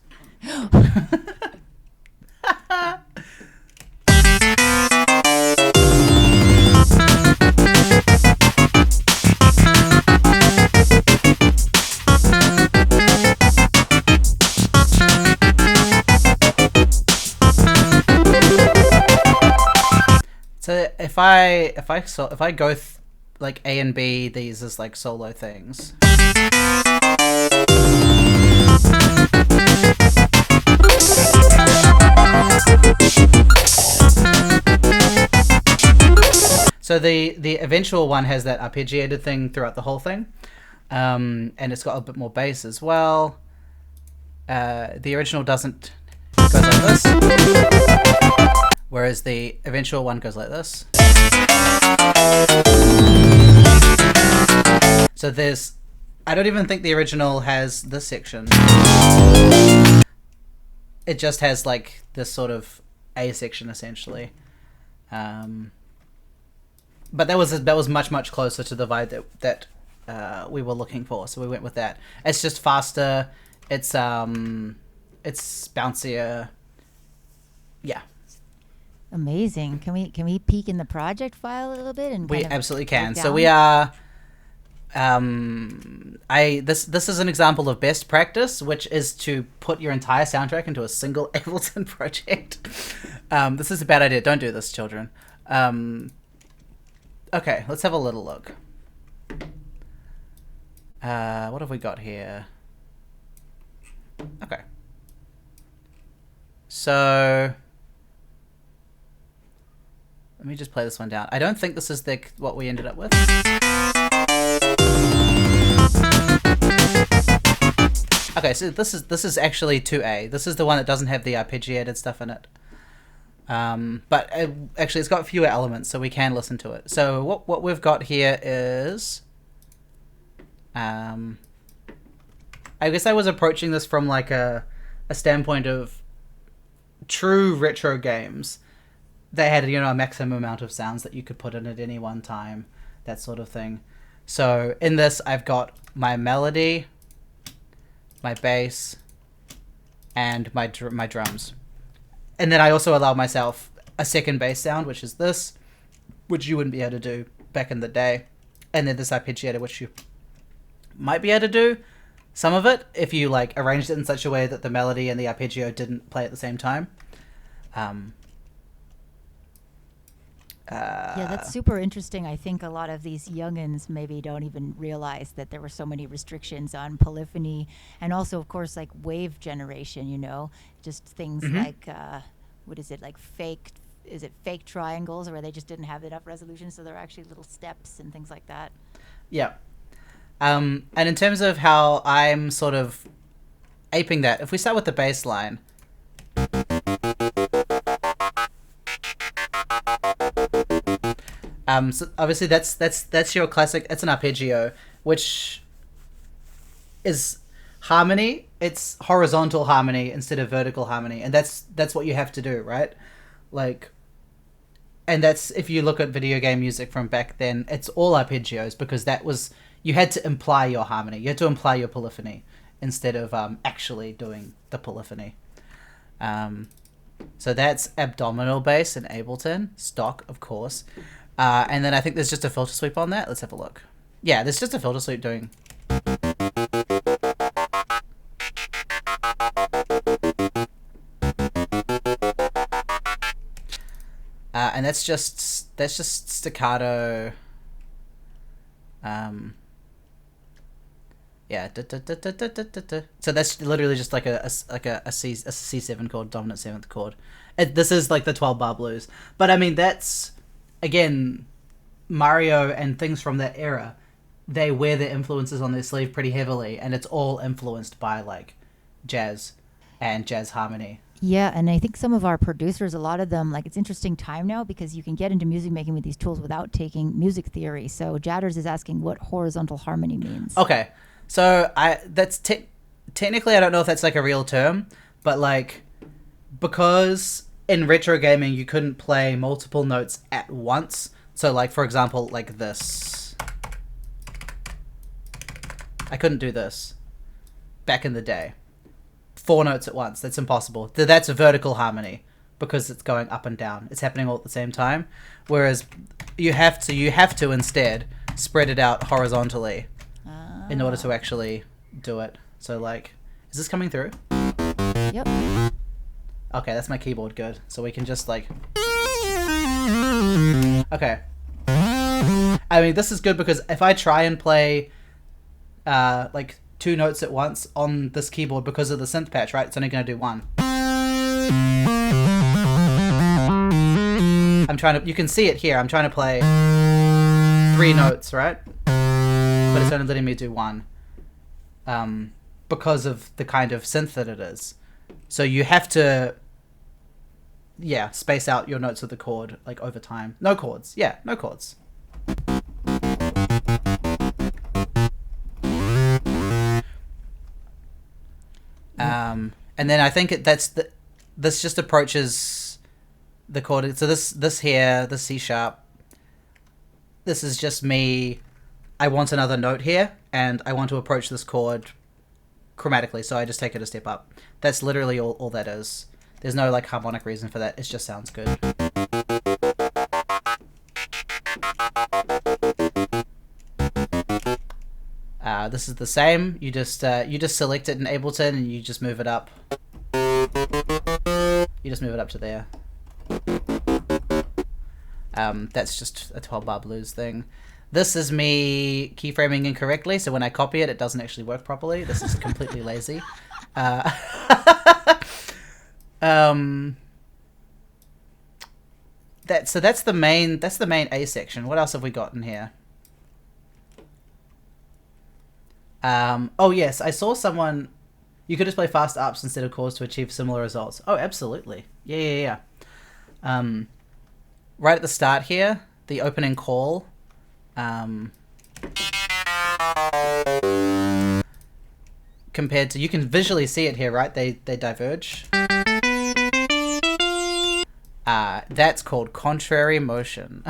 So if I go like A and B, these as like solo things. So the eventual one has that arpeggiated thing throughout the whole thing, and it's got a bit more bass as well. The original doesn't. It goes like this, whereas the eventual one goes like this. So there's, I don't even think the original has this section. It just has like this sort of A section essentially. But that was much closer to the vibe that we were looking for, so we went with that. It's just faster. It's bouncier. Yeah.
Amazing. Can we peek in the project file a little bit and
We
kind of
absolutely can.
break
So
down?
we are. This is an example of best practice, which is to put your entire soundtrack into a single Ableton project. This is a bad idea. Don't do this, children. Okay, let's have a little look. What have we got here? Okay. So let me just play this one down. I don't think this is what we ended up with. Okay, so this is actually 2A. This is the one that doesn't have the arpeggiated stuff in it. But actually, it's got fewer elements, so we can listen to it. So what we've got here is, I guess I was approaching this from like a standpoint of true retro games. They had, a maximum amount of sounds that you could put in at any one time, that sort of thing. So in this, I've got my melody, my bass, and my drums. And then I also allow myself a second bass sound, which is this, which you wouldn't be able to do back in the day. And then this arpeggiator, which you might be able to do some of it if you like arranged it in such a way that the melody and the arpeggio didn't play at the same time.
Yeah, that's super interesting. I think a lot of these youngins maybe don't even realize that there were so many restrictions on polyphony, and also, of course, like wave generation. Just things like what is it, like fake? Is it fake triangles, where they just didn't have enough resolution, so there are actually little steps and things like that.
Yeah. And in terms of how I'm sort of aping that, if we start with the bass line. So obviously that's your classic. It's an arpeggio, which is harmony, it's horizontal harmony instead of vertical harmony, and that's what you have to do, right? Like, and that's, if you look at video game music from back then, it's all arpeggios, because that was, you had to imply your harmony, you had to imply your polyphony instead of actually doing the polyphony. So that's abdominal bass in Ableton, stock, of course. And then I think there's just a filter sweep on that. Let's have a look. Yeah, there's just a filter sweep doing... and that's just staccato. Yeah. So that's literally just like a C7 chord, dominant seventh chord. This is like the 12-bar blues. But I mean, that's, again, Mario and things from that era. They wear their influences on their sleeve pretty heavily, and it's all influenced by like jazz and jazz harmony.
Yeah, and I think some of our producers, a lot of them, like, it's interesting time now because you can get into music making with these tools without taking music theory. So Jadders is asking what horizontal harmony means.
Okay, so that's technically, I don't know if that's like a real term, but like, because in retro gaming you couldn't play multiple notes at once. So like, for example, like this, I couldn't do this back in the day. 4 notes at once. That's impossible. That's a vertical harmony because it's going up and down. It's happening all at the same time. Whereas you have to instead spread it out horizontally in order to actually do it. So like, is this coming through?
Yep.
Okay, that's my keyboard. Good. So we can just like... Okay. I mean, this is good because if I try and play like 2 notes at once on this keyboard because of the synth patch, right? It's only going to do 1. I'm trying to... You can see it here. I'm trying to play 3 notes, right? But it's only letting me do 1. Because of the kind of synth that it is. So you have to... Yeah, space out your notes of the chord, like, over time. No chords. Yeah, no chords. And then I think this just approaches the chord. So this here, the C sharp, this is just me. I want another note here, and I want to approach this chord chromatically, so I just take it a step up. That's literally all that is. There's no like harmonic reason for that. It just sounds good. This is the same. You just select it in Ableton and you just move it up. You just move it up to there. That's just a 12-bar blues thing. This is me keyframing incorrectly, so when I copy it, it doesn't actually work properly. This is completely lazy. That's the main A section. What else have we got in here? Oh yes, I saw someone. You could just play fast ups instead of chords to achieve similar results. Oh, absolutely. Yeah. Right at the start here, the opening call. Compared to, you can visually see it here, right? They diverge. That's called contrary motion.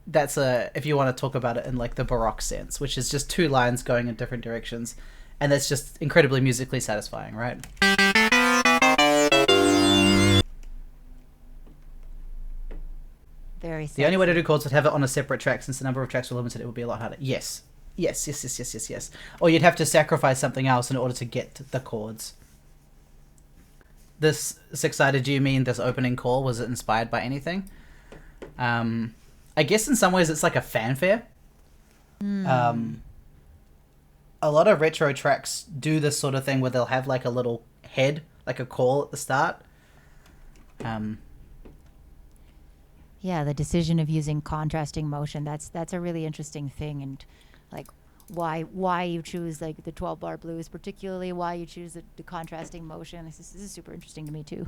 That's if you want to talk about it in like the Baroque sense, which is just 2 lines going in different directions, and that's just incredibly musically satisfying, right?
Very sexy.
The only way to do chords would have it on a separate track, since the number of tracks were limited. It would be a lot harder. Yes. Or you'd have to sacrifice something else in order to get the chords. This 6-sided, do you mean this opening call? Was it inspired by anything? I guess in some ways it's like a fanfare. A lot of retro tracks do this sort of thing where they'll have like a little head, like a call at the start.
Yeah, the decision of using contrasting motion, that's a really interesting thing, and like why you choose like the 12-bar blues, particularly why you choose the contrasting motion. This is super interesting to me too.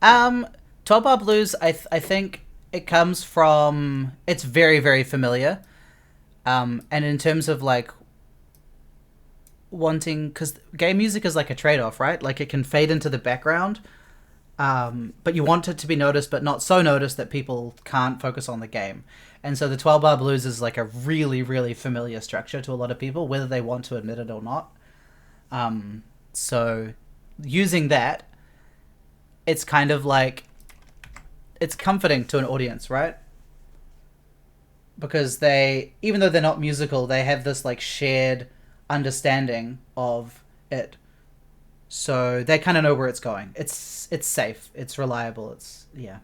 12-bar blues, I think it comes from, it's very, very familiar. And in terms of like wanting, because game music is like a trade-off, right? Like it can fade into the background, but you want it to be noticed, but not so noticed that people can't focus on the game. And so the 12-bar blues is like a really, really familiar structure to a lot of people, whether they want to admit it or not. So using that, it's kind of like, it's comforting to an audience, right? Because they, even though they're not musical, they have this like shared understanding of it. So they kind of know where it's going. It's safe. It's reliable. It's, yeah.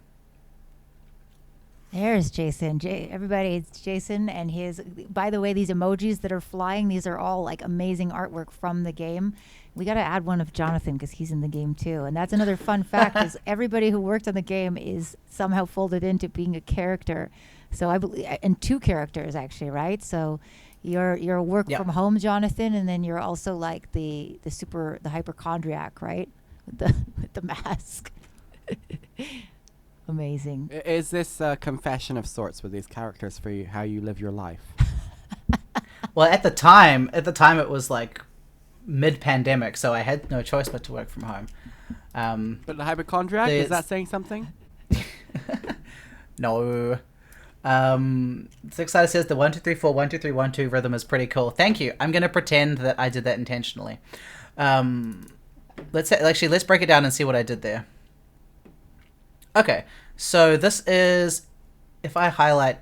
There's Jason. Everybody, it's Jason and his. By the way, these emojis that are flying, these are all like amazing artwork from the game. We got to add one of Jonathan because he's in the game too. And that's another fun fact is everybody who worked on the game is somehow folded into being a character. So I believe, and 2 characters actually, right? So you're a work from home Jonathan, and then you're also like the hypochondriac, right? With the mask. Amazing.
Is this a confession of sorts with these characters for you, how you live your life?
Well, at the time it was like mid-pandemic, so I had no choice but to work from home.
But the hypochondriac, is that saying something?
No. Six-Sider says the 1 2 3 4 1 2 3 1 2 rhythm is pretty cool. Thank you. I'm gonna pretend that I did that intentionally. Let's break it down and see what I did there. Okay, so this is, if I highlight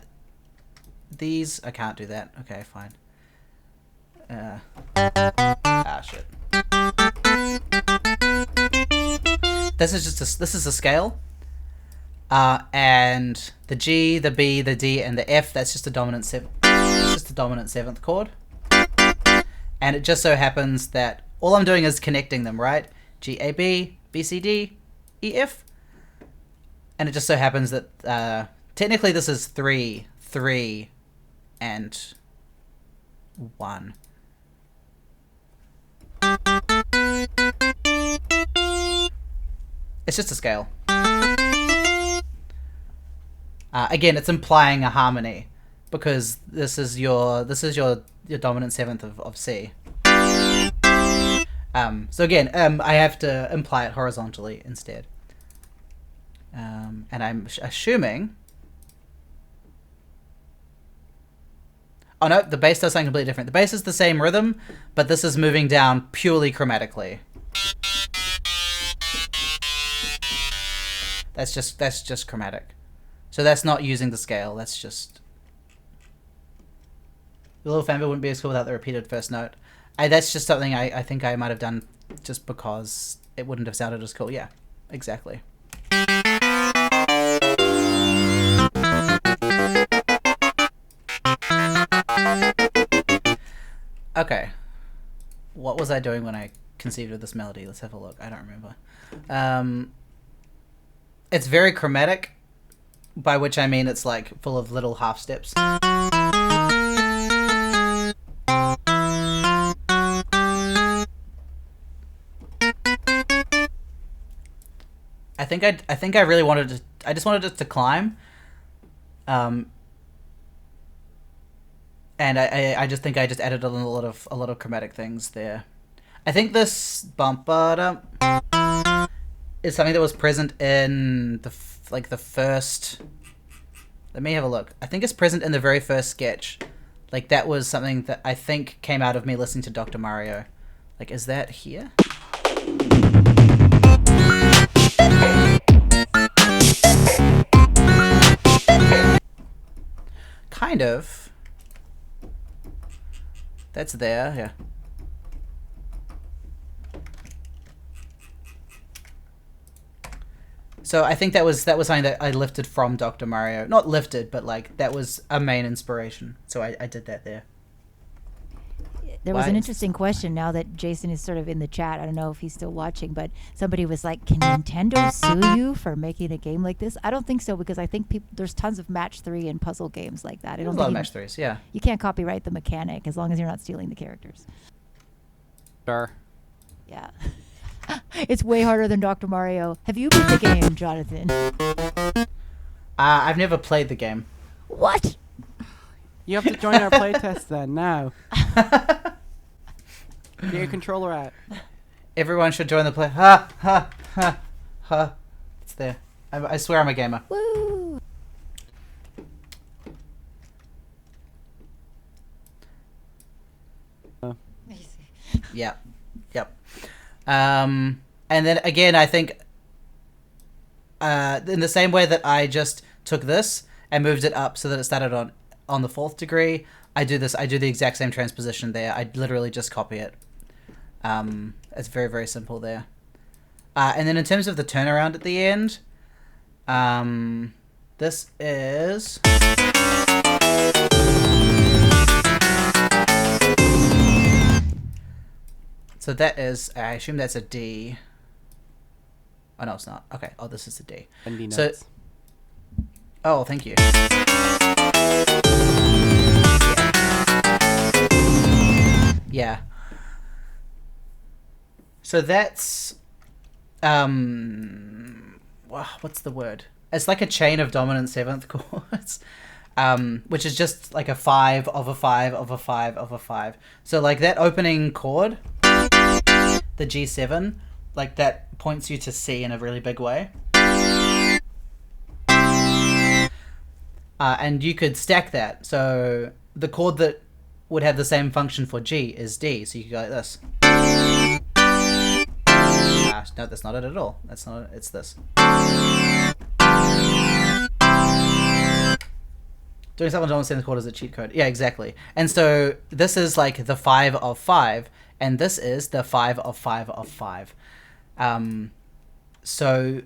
these, I can't do that. Okay, fine. Shit. This is a scale. And the G, the B, the D, and the F, that's just a dominant seventh chord. And it just so happens that all I'm doing is connecting them, right? G, A, B, B, C, D, E, F. And it just so happens that technically this is 3, 3, and 1. It's just a scale. Again, it's implying a harmony because this is your dominant seventh of C. So again, I have to imply it horizontally instead. And I'm assuming. Oh no, the bass does something completely different. The bass is the same rhythm, but this is moving down purely chromatically. That's just chromatic. So that's not using the scale, that's just... The little fanboy wouldn't be as cool without the repeated first note. That's just something I think I might have done just because it wouldn't have sounded as cool. Yeah, exactly. Okay. What was I doing when I conceived of this melody? Let's have a look. I don't remember. It's very chromatic, by which I mean it's like full of little half steps. I think I really wanted to. I just wanted it to climb. And I just think I just added a lot of chromatic things there. I think this bump bottom is something that was present in the first. Let me have a look. I think it's present in the very first sketch. Like that was something that I think came out of me listening to Dr. Mario. Like, is that here? Kind of. That's there, yeah. So I think that was something that I lifted from Dr. Mario. Not lifted, but like that was a main inspiration. So I did that there.
There was an interesting question now that Jason is sort of in the chat. I don't know if he's still watching, but somebody was like, can Nintendo sue you for making a game like this? I don't think so, because I think there's tons of match 3 and puzzle games like that. I don't
think a lot of match 3s, yeah.
You can't copyright the mechanic as long as you're not stealing the characters.
Sure.
Yeah. It's way harder than Dr. Mario. Have you beat the game, Jonathan?
I've never played the game.
What?
You have to join our playtest then now. Get your controller out.
Everyone should join the play. Ha ha ha ha. It's there. I swear I'm a gamer.
Woo!
Yep. Yep. And then again, I think in the same way that I just took this and moved it up so that it started on the 4th degree, I do the exact same transposition there. I literally just copy it. It's very, very simple there. And then in terms of the turnaround at the end, this is... So that is, I assume that's a D. Oh, no, it's not. Okay. Oh, this is a D.
And D
So,
notes.
oh, thank you. Yeah. So that's, what's the word? It's like a chain of dominant 7th chords, which is just like a 5 of a 5 of a 5 of a 5. So like that opening chord, the G7, like that points you to C in a really big way. And you could stack that. So the chord that would have the same function for G is D. So you could go like this. No, that's not it at all. That's not it. It's this. Doing something on the 7th chord is a cheat code. Yeah, exactly. And so this is like the 5 of 5, and this is the 5 of 5 of 5. So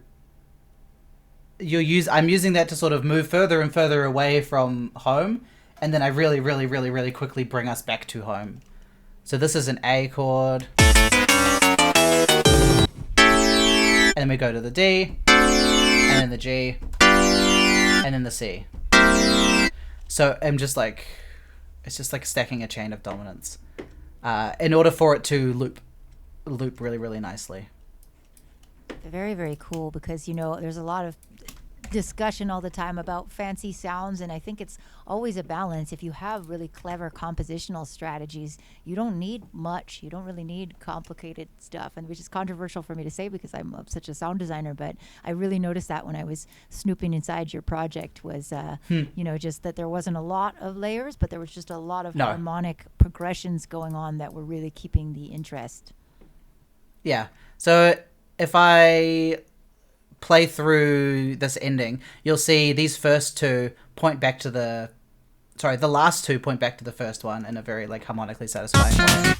I'm using that to sort of move further and further away from home, and then I really, really, really, really quickly bring us back to home. So this is an A chord. And then we go to the D, and then the G, and then the C. So I'm just like, it's just like stacking a chain of dominants in order for it to loop really, really nicely.
Very, very cool, because, you know, there's a lot of discussion all the time about fancy sounds, and I think it's always a balance. If you have really clever compositional strategies, you don't need much. You don't really need complicated stuff, and which is controversial for me to say because I'm such a sound designer, but I really noticed that when I was snooping inside your project was, you know, just that there wasn't a lot of layers, but there was just a lot of harmonic progressions going on that were really keeping the interest. Yeah.
So if I play through this ending, you'll see these first two point back to the last two point back to the first one in a very like harmonically satisfying way.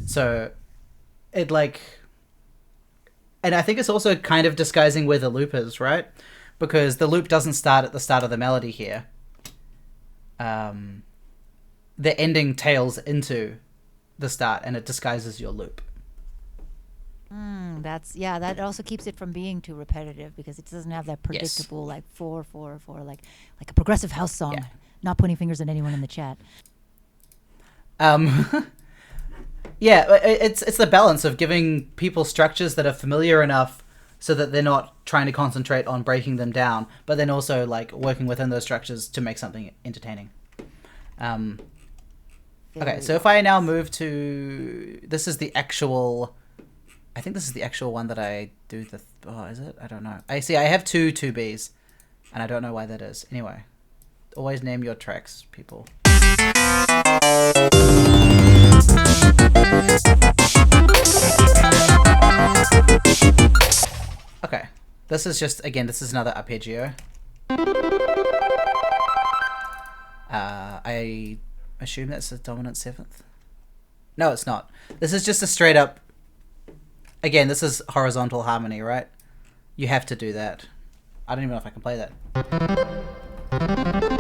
So it like, and I think it's also kind of disguising where the loop is, right? Because the loop doesn't start at the start of the melody here. The ending tails into the start, and it disguises your loop.
That also keeps it from being too repetitive, because it doesn't have that predictable like 4/4/4 like a progressive house song.
Yeah.
Not pointing fingers at anyone in the chat.
Yeah, it's the balance of giving people structures that are familiar enough so that they're not trying to concentrate on breaking them down, but then also like working within those structures to make something entertaining. Okay, so if I now move to, this is the actual, I think this is the actual one that I do the, is it? I don't know. I have two 2Bs, and I don't know why that is. Anyway, always name your tracks, people. Okay, this is just, again, this is another arpeggio. I assume that's a dominant 7th. No, it's not. This is just a straight up, again, this is horizontal harmony, right? You have to do that. I don't even know if I can play that.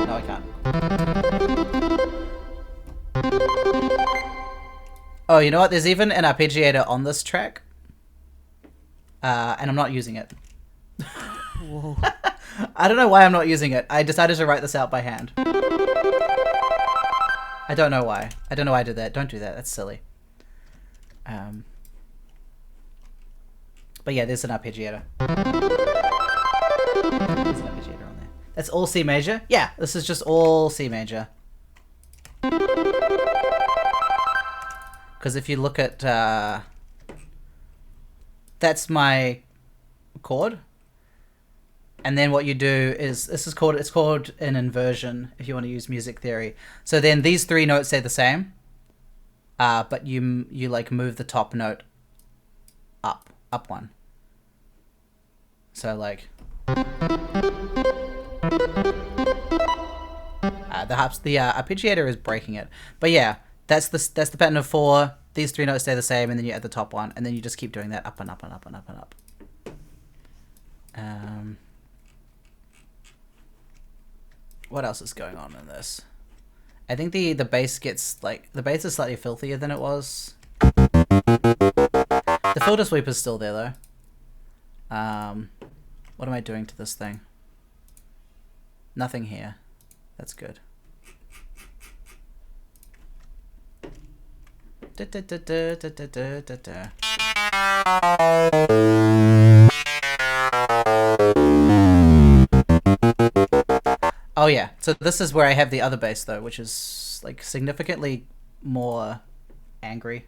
No, I can't. Oh, you know what? There's even an arpeggiator on this track. And I'm not using it.
Whoa.
I don't know why I'm not using it. I decided to write this out by hand. I don't know why. I don't know why I did that. Don't do that. That's silly. But yeah, there's an arpeggiator. There's an arpeggiator on there. That's all C major? Yeah, this is just all C major. Because if you look at... that's my chord. And then what you do is... it's called an inversion, if you want to use music theory. So then these three notes stay the same. But you like move the top note up one. So like... the arpeggiator is breaking it, but yeah, that's the pattern of 4. These 3 notes stay the same, and then you add the top one, and then you just keep doing that up and up and up and up and up. What else is going on in this? I think the bass gets like the bass is slightly filthier than it was. The filter sweep is still there though. What am I doing to this thing? Nothing here. That's good. Oh yeah, so this is where I have the other bass though, which is like significantly more angry.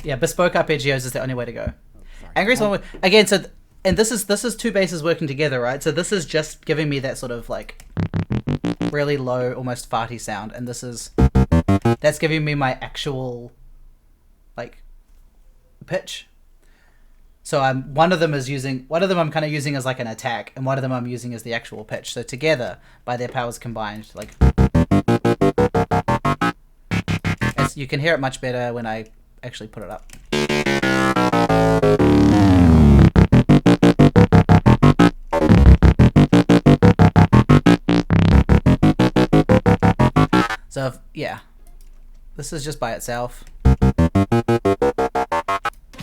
Yeah, bespoke arpeggios is the only way to go. Angry is one way. Again, so and this is 2 basses working together, right? So this is just giving me that sort of like really low, almost farty sound, and that's giving me my actual like pitch. So one of them I'm kind of using as like an attack, and one of them I'm using as the actual pitch. So together, by their powers combined, like you can hear it much better when I actually put it up. So yeah, this is just by itself, and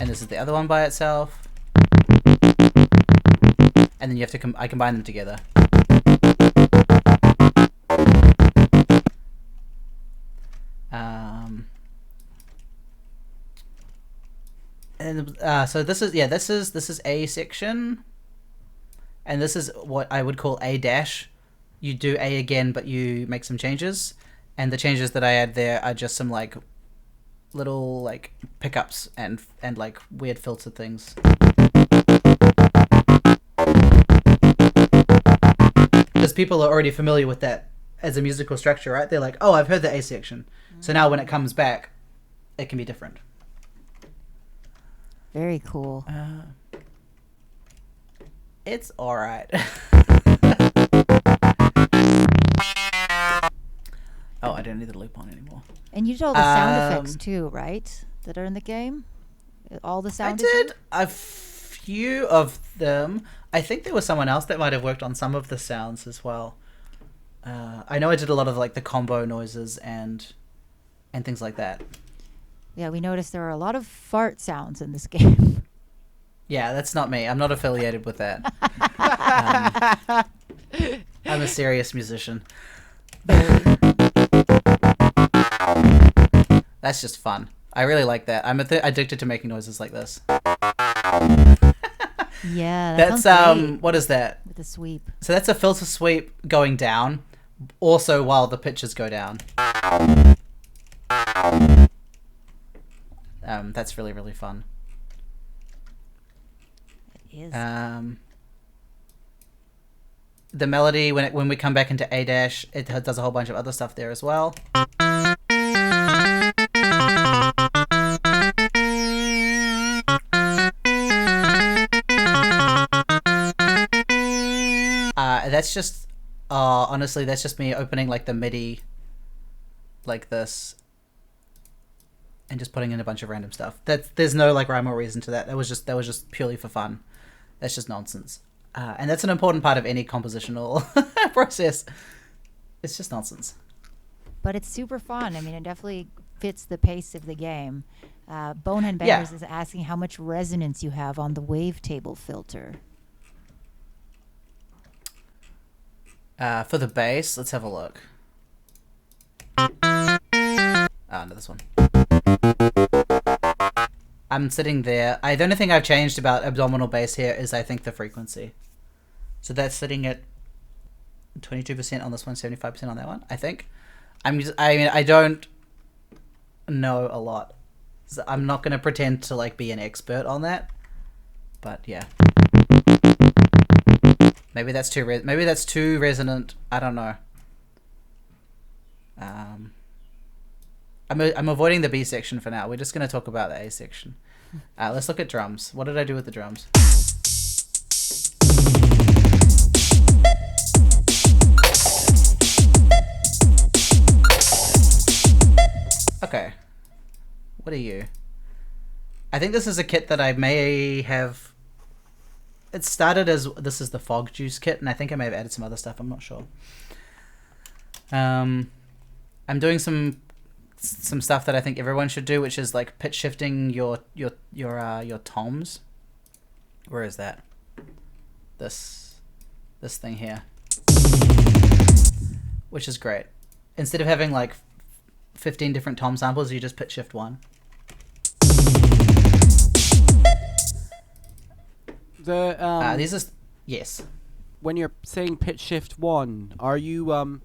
this is the other one by itself, and then you have to I combine them together. And so this is A section, and this is what I would call A dash. You do A again, but you make some changes. And the changes that I add there are just some like little like pickups and like weird filter things. Because people are already familiar with that as a musical structure, right? They're like, oh, I've heard the A section. So now when it comes back, it can be different.
Very cool.
It's all right. Oh, I don't need the loop on anymore.
And you did all the sound effects too, right? That are in the game? All the sound
I did a few of them. I think there was someone else that might have worked on some of the sounds as well. I know I did a lot of like the combo noises and things like that.
Yeah, we noticed there are a lot of fart sounds in this game.
Yeah, that's not me. I'm not affiliated with that. I'm a serious musician. That's just fun. I really like that. I'm addicted to making noises like this.
Yeah,
that's what is that?
With the sweep.
So that's a filter sweep going down, also while the pitches go down. That's really, really fun.
It is.
The melody when we come back into A dash, it does a whole bunch of other stuff there as well. That's just honestly, that's just me opening like the MIDI like this and just putting in a bunch of random stuff. There's no like rhyme or reason to that. That was just purely for fun. That's just nonsense. And that's an important part of any compositional process. It's just nonsense.
But it's super fun. I mean, it definitely fits the pace of the game. Bonehead Bangers is asking how much resonance you have on the wavetable filter.
For the bass, let's have a look. No, this one. I'm sitting there. The only thing I've changed about abdominal bass here is I think the frequency. So that's sitting at 22% on this one, 75% on that one, I think. I don't know a lot. So I'm not going to pretend to like be an expert on that. But yeah. Maybe that's too resonant. I don't know. I'm avoiding the B section for now. We're just going to talk about the A section. Let's look at drums. What did I do with the drums? Okay. What are you? I think this is a kit that I may have... It started as... This is the Fog Juice kit, and I think I may have added some other stuff. I'm not sure. I'm doing some stuff that I think everyone should do, which is like pitch shifting your toms. Where is that? This thing here, which is great. Instead of having like 15 different tom samples, you just pitch shift one. These are yes.
When you're saying pitch shift 1, are you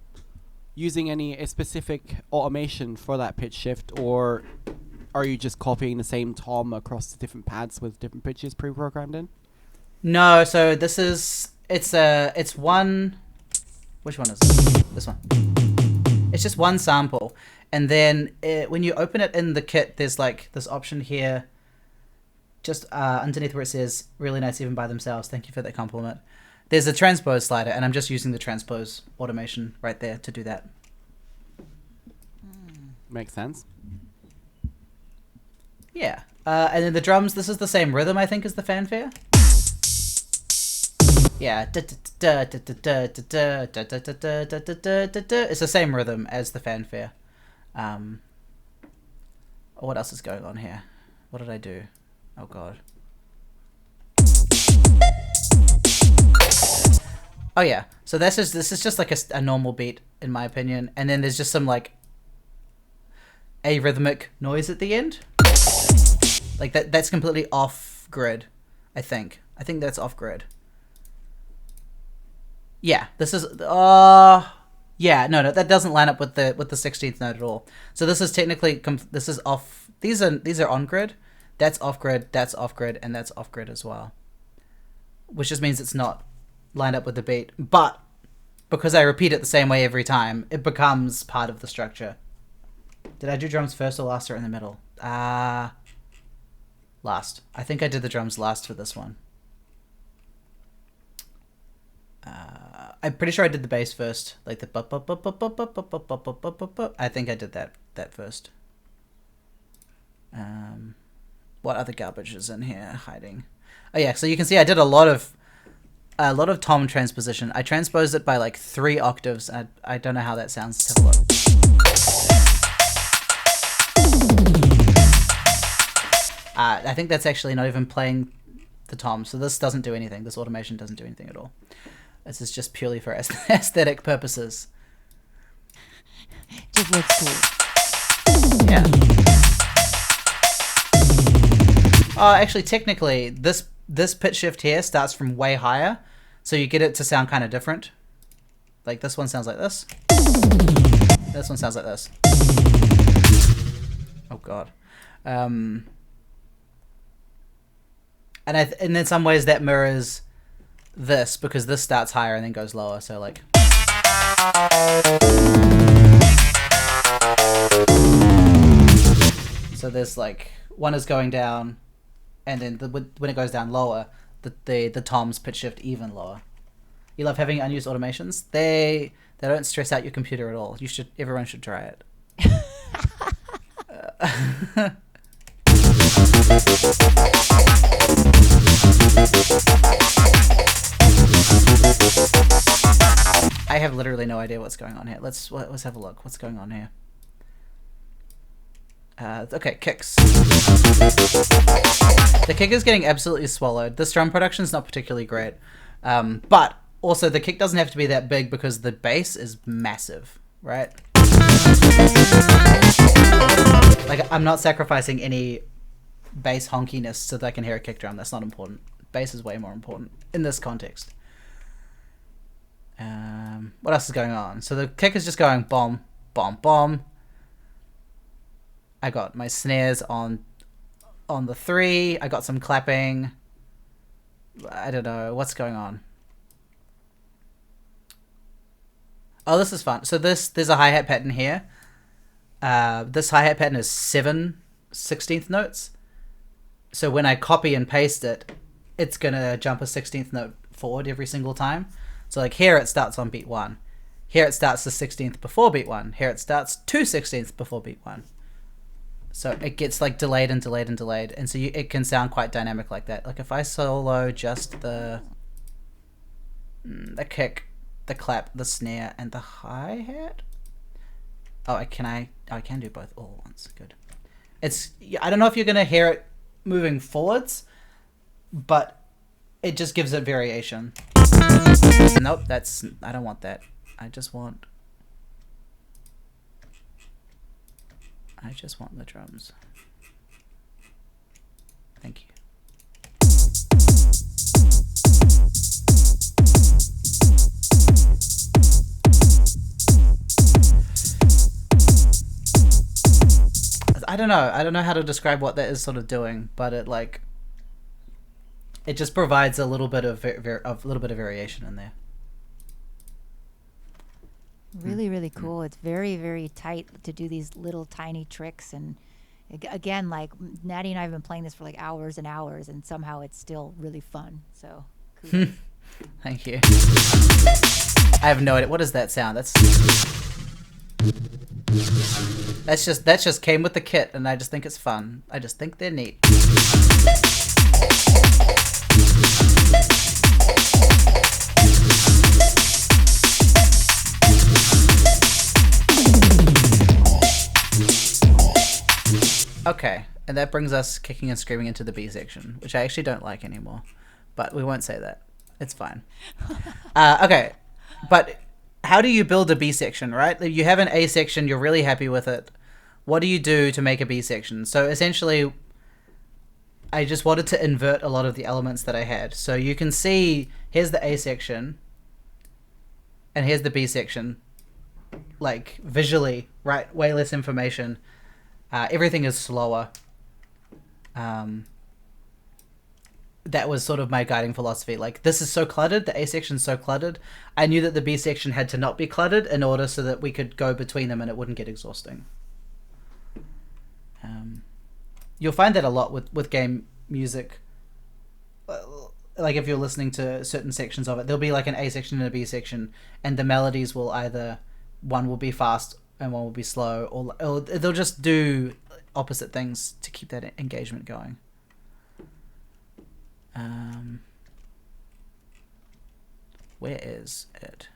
using any specific automation for that pitch shift, or are you just copying the same tom across the different pads with different pitches pre-programmed in?
No, so this is it's one. Which one is this? This one. It's just one sample, and then when you open it in the kit, there's like this option here, just underneath where it says "really nice even by themselves." Thank you for that compliment. There's a transpose slider, and I'm just using the transpose automation right there to do that.
Makes sense.
Yeah. And then the drums, this is the same rhythm, I think, as the fanfare. Yeah. It's the same rhythm as the fanfare. What else is going on here? What did I do? Oh, God. Oh yeah, so this is just like a normal beat in my opinion, and then there's just some like arrhythmic noise at the end, like that's completely off grid. I think that's off grid. Yeah, this is yeah, no, that doesn't line up with the 16th note at all. So this is technically this is off. These are on grid. That's off grid. That's off grid, and that's off grid as well, which just means it's not lined up with the beat, but because I repeat it the same way every time, it becomes part of the structure. Did I do drums first or last or in the middle? Last. I think I did the drums last for this one. I'm pretty sure I did the bass first, like the I think I did that first. What other garbage is in here hiding? Oh yeah, so you can see I did a lot of tom transposition. I transposed it by like 3 octaves. I don't know how that sounds. Let's have a look. I think that's actually not even playing the tom, so this doesn't do anything. This automation doesn't do anything at all. This is just purely for aesthetic purposes.
Just looks cool.
Yeah. Oh, actually, technically, this pitch shift here starts from way higher, so you get it to sound kind of different. Like this one sounds like this. This one sounds like this. Oh God. And in some ways that mirrors this, because this starts higher and then goes lower. So like. So there's like one is going down, and then when it goes down lower, the toms pitch shift even lower. You love having unused automations? They don't stress out your computer at all. Everyone should try it. I have literally no idea what's going on here. Let's have a look. What's going on here? Okay, kicks. The kick is getting absolutely swallowed. This drum production is not particularly great. But also the kick doesn't have to be that big because the bass is massive, right? Like I'm not sacrificing any bass honkiness so that I can hear a kick drum. That's not important. Bass is way more important in this context. What else is going on? So the kick is just going bomb, bomb, bomb. I got my snares on the 3. I got some clapping. I don't know what's going on. Oh, this is fun. So there's a hi-hat pattern here. This hi-hat pattern is 7 16th notes. So when I copy and paste it, it's gonna jump a 16th note forward every single time. So like here it starts on beat 1. Here it starts the 16th before beat 1. Here it starts 2 16ths before beat 1. So it gets like delayed and delayed and delayed. And so it can sound quite dynamic like that. Like if I solo just the kick, the clap, the snare, and the hi-hat. Oh, I can do both all at once. Good. I don't know if you're gonna hear it moving forwards, but it just gives it variation. Nope, I don't want that. I just want the drums. Thank you. I don't know how to describe what that is sort of doing, but it just provides a little bit of variation in there.
Really, really cool. It's very, very tight to do these little tiny tricks. And again, like Natty and I have been playing this for like hours and hours, and somehow it's still really fun. So, kudos.
Thank you. I have no idea. What does that sound? That just came with the kit, and I just think it's fun. I just think they're neat. Okay, and that brings us kicking and screaming into the B section, which I actually don't like anymore, but we won't say that. It's fine. Okay, but how do you build a B section, right? You have an A section, you're really happy with it. What do you do to make a B section? So essentially, I just wanted to invert a lot of the elements that I had. So you can see, here's the A section, and here's the B section. Like, visually, right? Way less information. Everything is slower. That was sort of my guiding philosophy. Like, this is so cluttered, the A section's so cluttered. I knew that the B section had to not be cluttered in order so that we could go between them and it wouldn't get exhausting. You'll find that a lot with game music. Like, if you're listening to certain sections of it, there'll be like an A section and a B section, and the melodies will either, one will be fast and one will be slow, or they'll just do opposite things to keep that engagement going. Where is it?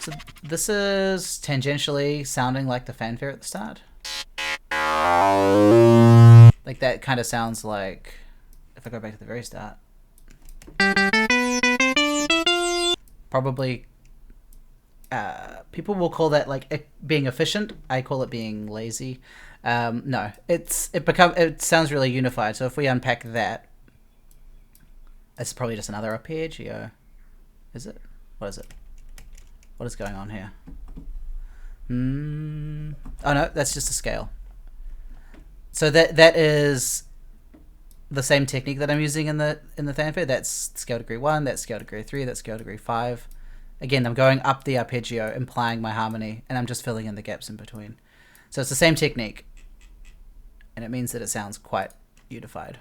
So this is tangentially sounding like the fanfare at the start. Like that kind of sounds like, if I go back to the very start, probably people will call that like being efficient. I call it being lazy. No, it sounds really unified. So if we unpack that, it's probably just another arpeggio. Is it? What is it? What is going on here? Oh no, that's just a scale. So that is the same technique that I'm using in the fanfare. That's scale degree 1, that's scale degree 3, that's scale degree 5. Again, I'm going up the arpeggio, implying my harmony, and I'm just filling in the gaps in between. So it's the same technique, and it means that it sounds quite unified.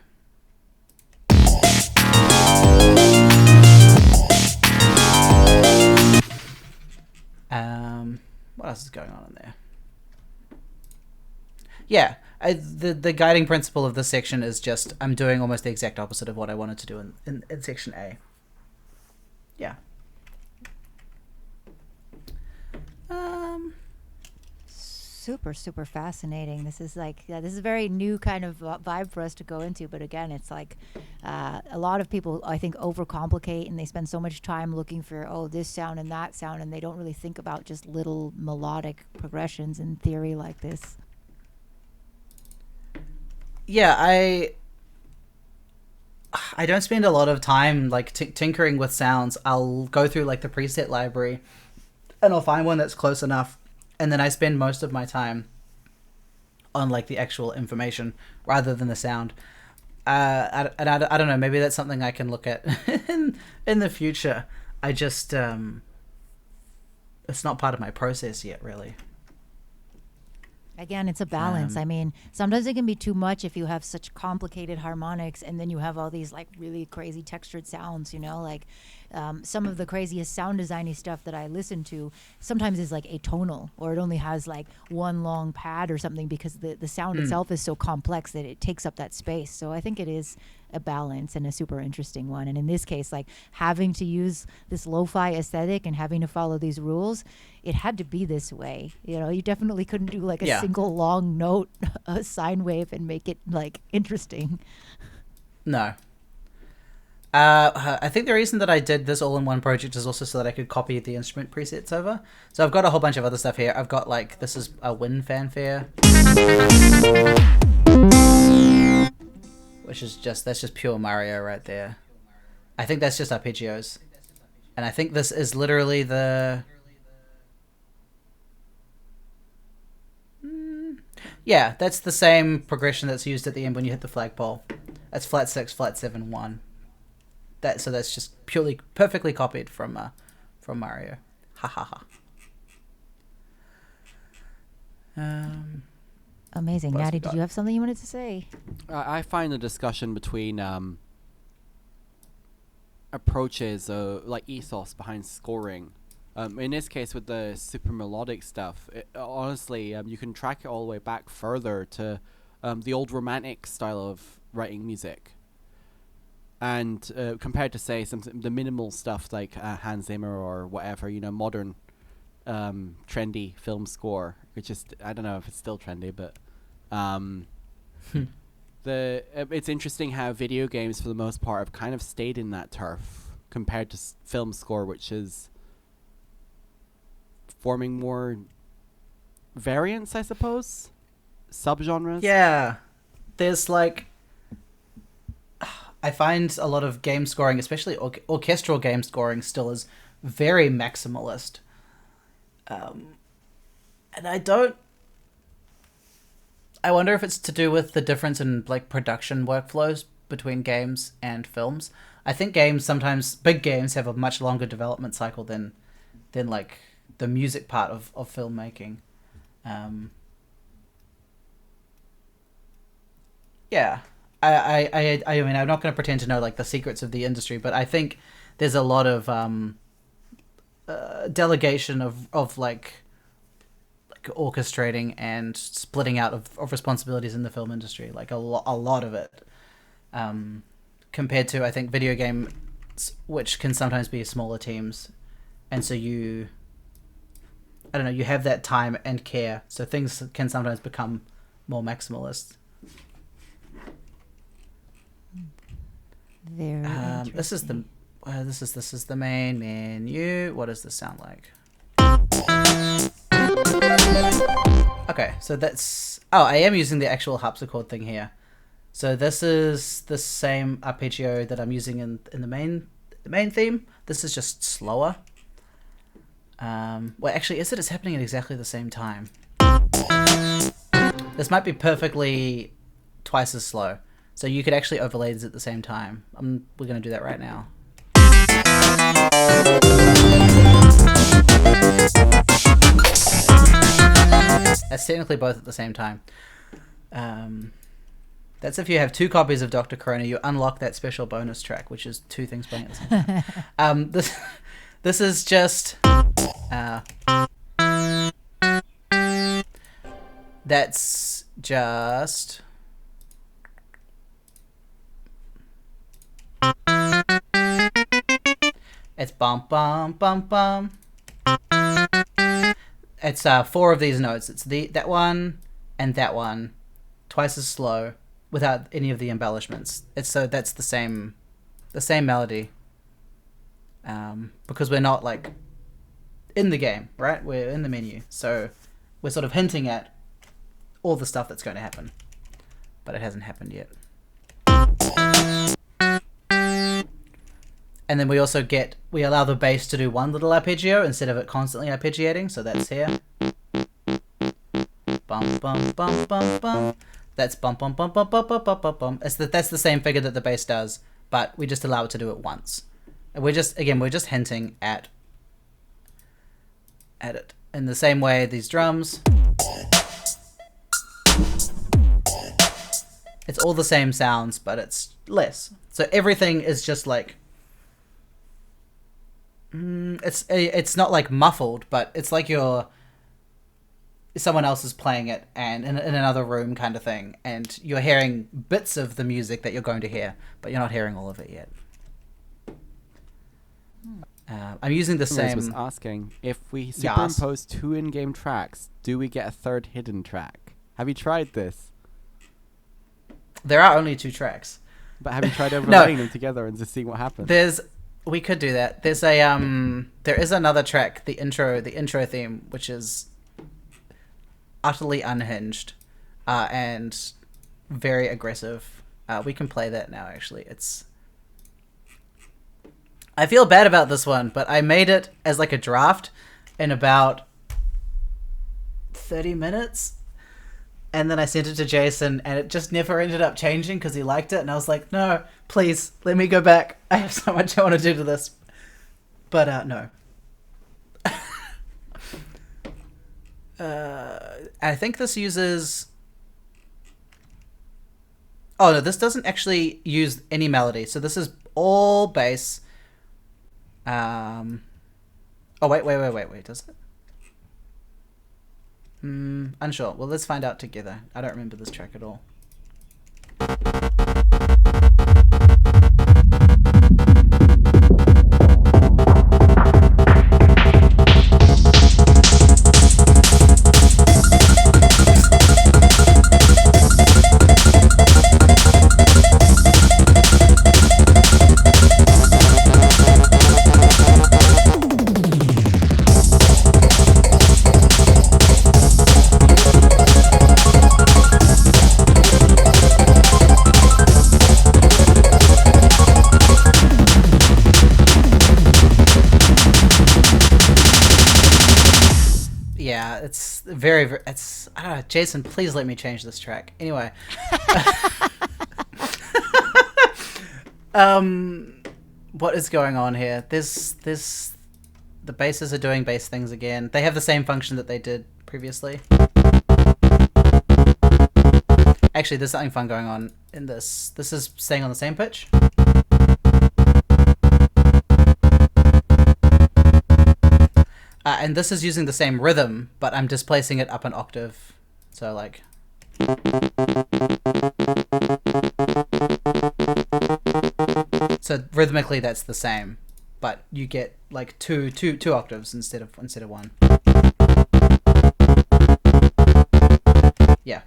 What else is going on in there? Yeah, the guiding principle of this section is just I'm doing almost the exact opposite of what I wanted to do in section A. Yeah.
super, super fascinating. This is like, this is a very new kind of vibe for us to go into. But again, it's like a lot of people, I think, overcomplicate and they spend so much time looking for, oh, this sound and that sound, and they don't really think about just little melodic progressions in theory like this.
Yeah, I don't spend a lot of time like tinkering with sounds. I'll go through like the preset library and I'll find one that's close enough, and then I spend most of my time on like the actual information rather than the sound. I don't know, maybe that's something I can look at in the future. I just it's not part of my process yet, really.
Again, it's a balance. I mean, sometimes it can be too much if you have such complicated harmonics and then you have all these like really crazy textured sounds, you know, like some of the craziest sound designy stuff that I listen to sometimes is like atonal, or it only has like one long pad or something because the sound itself is so complex that it takes up that space. So I think it is a balance and a super interesting one. And in this case, like having to use this lo-fi aesthetic and having to follow these rules, it had to be this way. You know, you definitely couldn't do like a single long note, a sine wave, and make it like interesting.
No. I think the reason that I did this all in one project is also so that I could copy the instrument presets over. So I've got a whole bunch of other stuff here. I've got like, this is a wind fanfare, which is that's just pure Mario right there. I think that's just arpeggios. And I think this is literally the... Yeah, that's the same progression that's used at the end when you hit the flagpole. That's flat 6, flat 7, 1. So that's just purely, perfectly copied from Mario. Ha ha ha.
Amazing. Natty, did you have something you wanted to say?
I find the discussion between approaches, like ethos behind scoring. In this case, with the super melodic stuff, honestly, you can track it all the way back further to the old romantic style of writing music. And compared to, say, the minimal stuff like Hans Zimmer or whatever, you know, modern trendy film score, which is, I don't know if it's still trendy, but it's interesting how video games, for the most part, have kind of stayed in that turf compared to film score, which is forming more variants, I suppose, subgenres.
Yeah, there's like, I find a lot of game scoring, especially orchestral game scoring, still is very maximalist. And I wonder if it's to do with the difference in like production workflows between games and films. I think big games have a much longer development cycle than like the music part of filmmaking. Yeah. I mean, I'm not going to pretend to know like the secrets of the industry, but I think there's a lot of delegation of like orchestrating and splitting out of responsibilities in the film industry, like a lot of it, compared to, I think, video games, which can sometimes be smaller teams, and so you have that time and care, so things can sometimes become more maximalist.
Very interesting.
This is the main menu. What does this sound like? Okay, so that's... Oh, I am using the actual harpsichord thing here. So this is the same arpeggio that I'm using in the main theme. This is just slower. Well, actually, is it? It's happening at exactly the same time. This might be perfectly twice as slow. So you could actually overlay these at the same time. We're going to do that right now. That's technically both at the same time. That's if you have 2 copies of Dr. Corona, you unlock that special bonus track, which is 2 things playing at the same time. This is just... that's just... It's bum bum bum bum. It's 4 of these notes. It's that one and that one, twice as slow, without any of the embellishments. That's the same melody. Because we're not like in the game, right? We're in the menu, so we're sort of hinting at all the stuff that's going to happen, but it hasn't happened yet. And then we also allow the bass to do one little arpeggio instead of it constantly arpeggiating. So that's here. Bum bum bum bum bum. That's bum bum bum bum bum bum bum bum bum. That's the same figure that the bass does, but we just allow it to do it once. And we're just hinting at it in the same way these drums. It's all the same sounds, but it's less. So everything is just like it's not like muffled, but it's like someone else is playing it and in another room kind of thing, and you're hearing bits of the music that you're going to hear, but you're not hearing all of it yet. I'm using the same.
Was asking if we superimpose 2 in-game tracks, do we get a 3rd hidden track? Have you tried this?
There are only 2 tracks.
But have you tried overlaying them together and just seeing what happens?
We could do that. There's a there is another track, the intro theme, which is utterly unhinged, and very aggressive. We can play that now. Actually, I feel bad about this one, but I made it as like a draft in about 30 minutes. And then I sent it to Jason, and it just never ended up changing because he liked it. And I was like, no, please, let me go back. I have so much I want to do to this. But, no. I think this uses... Oh, no, this doesn't actually use any melody. So this is all bass. Oh, wait, does it? Unsure. Well, let's find out together. I don't remember this track at all. It's Jason, please let me change this track. Anyway. What is going on here? The basses are doing bass things again. They have the same function that they did previously. Actually, there's something fun going on in this. This is staying on the same pitch. And this is using the same rhythm, but I'm displacing it up an octave. So like... So rhythmically that's the same, but you get like two octaves instead of one. Yeah,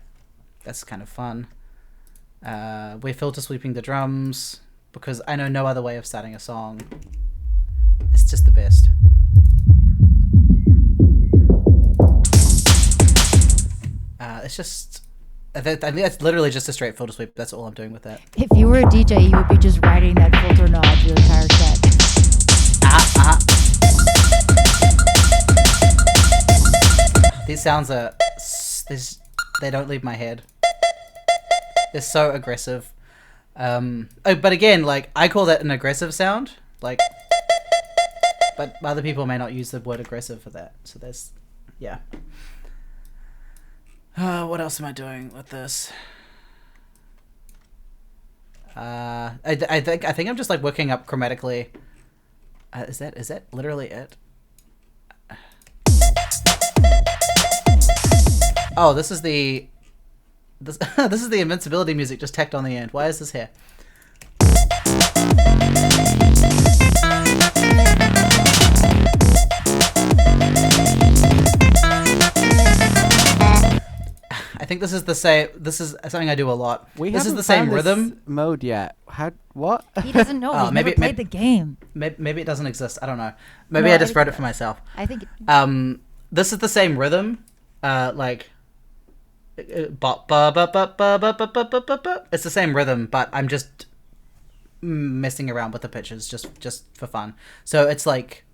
that's kind of fun. We're filter sweeping the drums because I know no other way of starting a song. It's just the best. It's just... I think that's literally just a straight filter sweep. That's all I'm doing with that.
If you were a DJ, you would be just riding that filter knob your entire set.
These sounds are... They don't leave my head. They're so aggressive. But again, like, I call that an aggressive sound. Like... But other people may not use the word aggressive for that. So there's... Yeah. What else am I doing with this? I think I'm just like working up chromatically. Is that literally it? Oh, this is the this is the invincibility music just tacked on the end. Why is this here? I think this is the same. This is something I do a lot.
We
this is
haven't
the same
found this
rhythm.
mode yet. What?
He doesn't know.
Oh,
He's
maybe-
never played
maybe-
the game.
Maybe it doesn't exist. I don't know. Maybe
No,
I just
I-
wrote it for myself.
I think.
This is the same rhythm. Like. It's the same rhythm, but I'm just messing around with the pitches just for fun. So it's like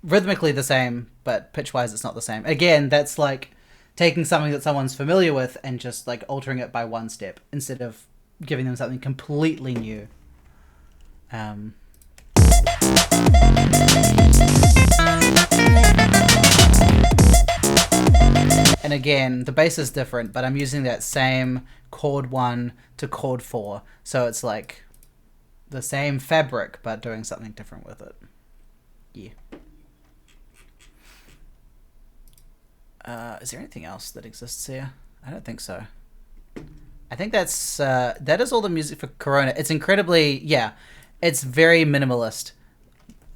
rhythmically the same, but pitch wise it's not the same. Again, that's like taking something that someone's familiar with and just like altering it by one step instead of giving them something completely new. And again, the bass is different, but I'm using that same chord 1 to chord 4. So it's like the same fabric, but doing something different with it. Yeah. Is there anything else that exists here? I don't think so. I think that is all the music for Corona. It's incredibly, it's very minimalist.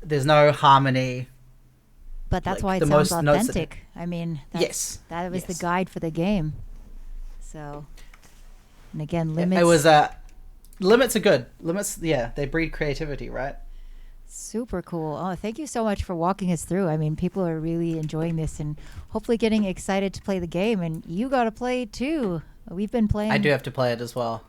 There's no harmony.
But that's
like,
why it
the
sounds
most notes that-
authentic. I mean, that was the
yes.
guide for the game. So, and again, limits.
It was limits are good. Limits, they breed creativity, right?
Super cool. Oh, thank you so much for walking us through. I mean, people are really enjoying this and hopefully getting excited to play the game. And you got to play too. We've been playing.
I do have to play it as well.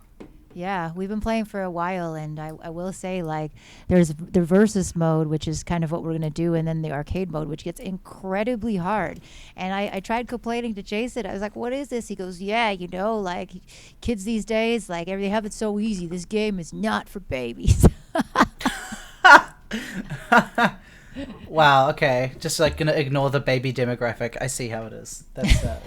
Yeah, we've been playing for a while, and I will say, like, there's the versus mode, which is kind of what we're going to do, and then the arcade mode, which gets incredibly hard. And I tried complaining to Jason. I was like, what is this? He goes, yeah, like, kids these days, like, they have it so easy. This game is not for babies.
Wow, okay. Just like going to ignore the baby demographic. I see how it is. That's fair.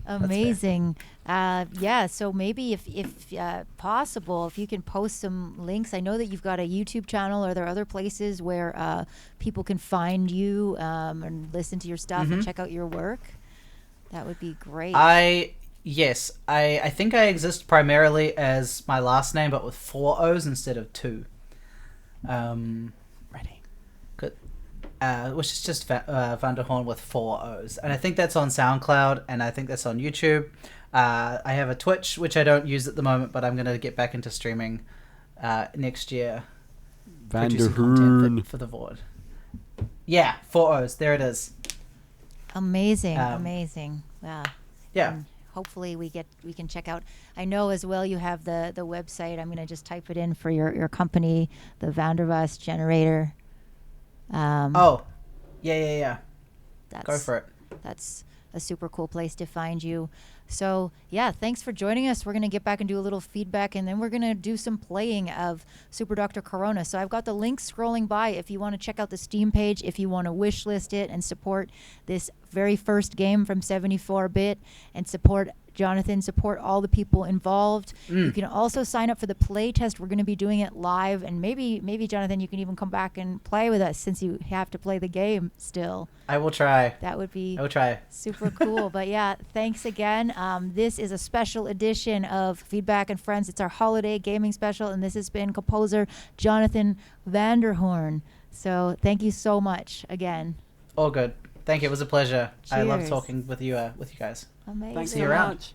Amazing. So maybe if possible, if you can post some links. I know that you've got a YouTube channel. Are there other places where people can find you and listen to your stuff and check out your work? That would be great.
Yes, I think I exist primarily as my last name, but with 4 O's instead of 2.
Ready.
Good. Which is just Vanderhoorn with 4 O's. And I think that's on SoundCloud, and I think that's on YouTube. I have a Twitch, which I don't use at the moment, but I'm going to get back into streaming next year. Producing content for the Vord. Yeah, 4 O's. There it is.
Amazing. Wow.
Yeah.
And hopefully we can check out. I know as well you have the website. I'm going to just type it in for your company, the Vanderwas Generator.
Yeah.
That's,
Go for it.
That's a super cool place to find you. So, yeah, thanks for joining us. We're going to get back and do a little feedback, and then we're going to do some playing of Super Dr. Corona. So I've got the link scrolling by if you want to check out the Steam page, if you want to wish list it and support this very first game from 74-bit and support Jonathan, support all the people involved. You can also sign up for the play test. We're going to be doing it live, and maybe Jonathan, you can even come back and play with us since you have to play the game still.
I will try.
That would be
I will try.
super cool. But yeah, thanks again. This is a special edition of Feedback and Friends. It's our holiday gaming special, and this has been composer Jonathan Vanderhoorn. So thank you so much again.
All good. Thank you. It was a pleasure. I love
Cheers.
talking with you guys.
Amazing.
Thanks
See
so
you around.
much.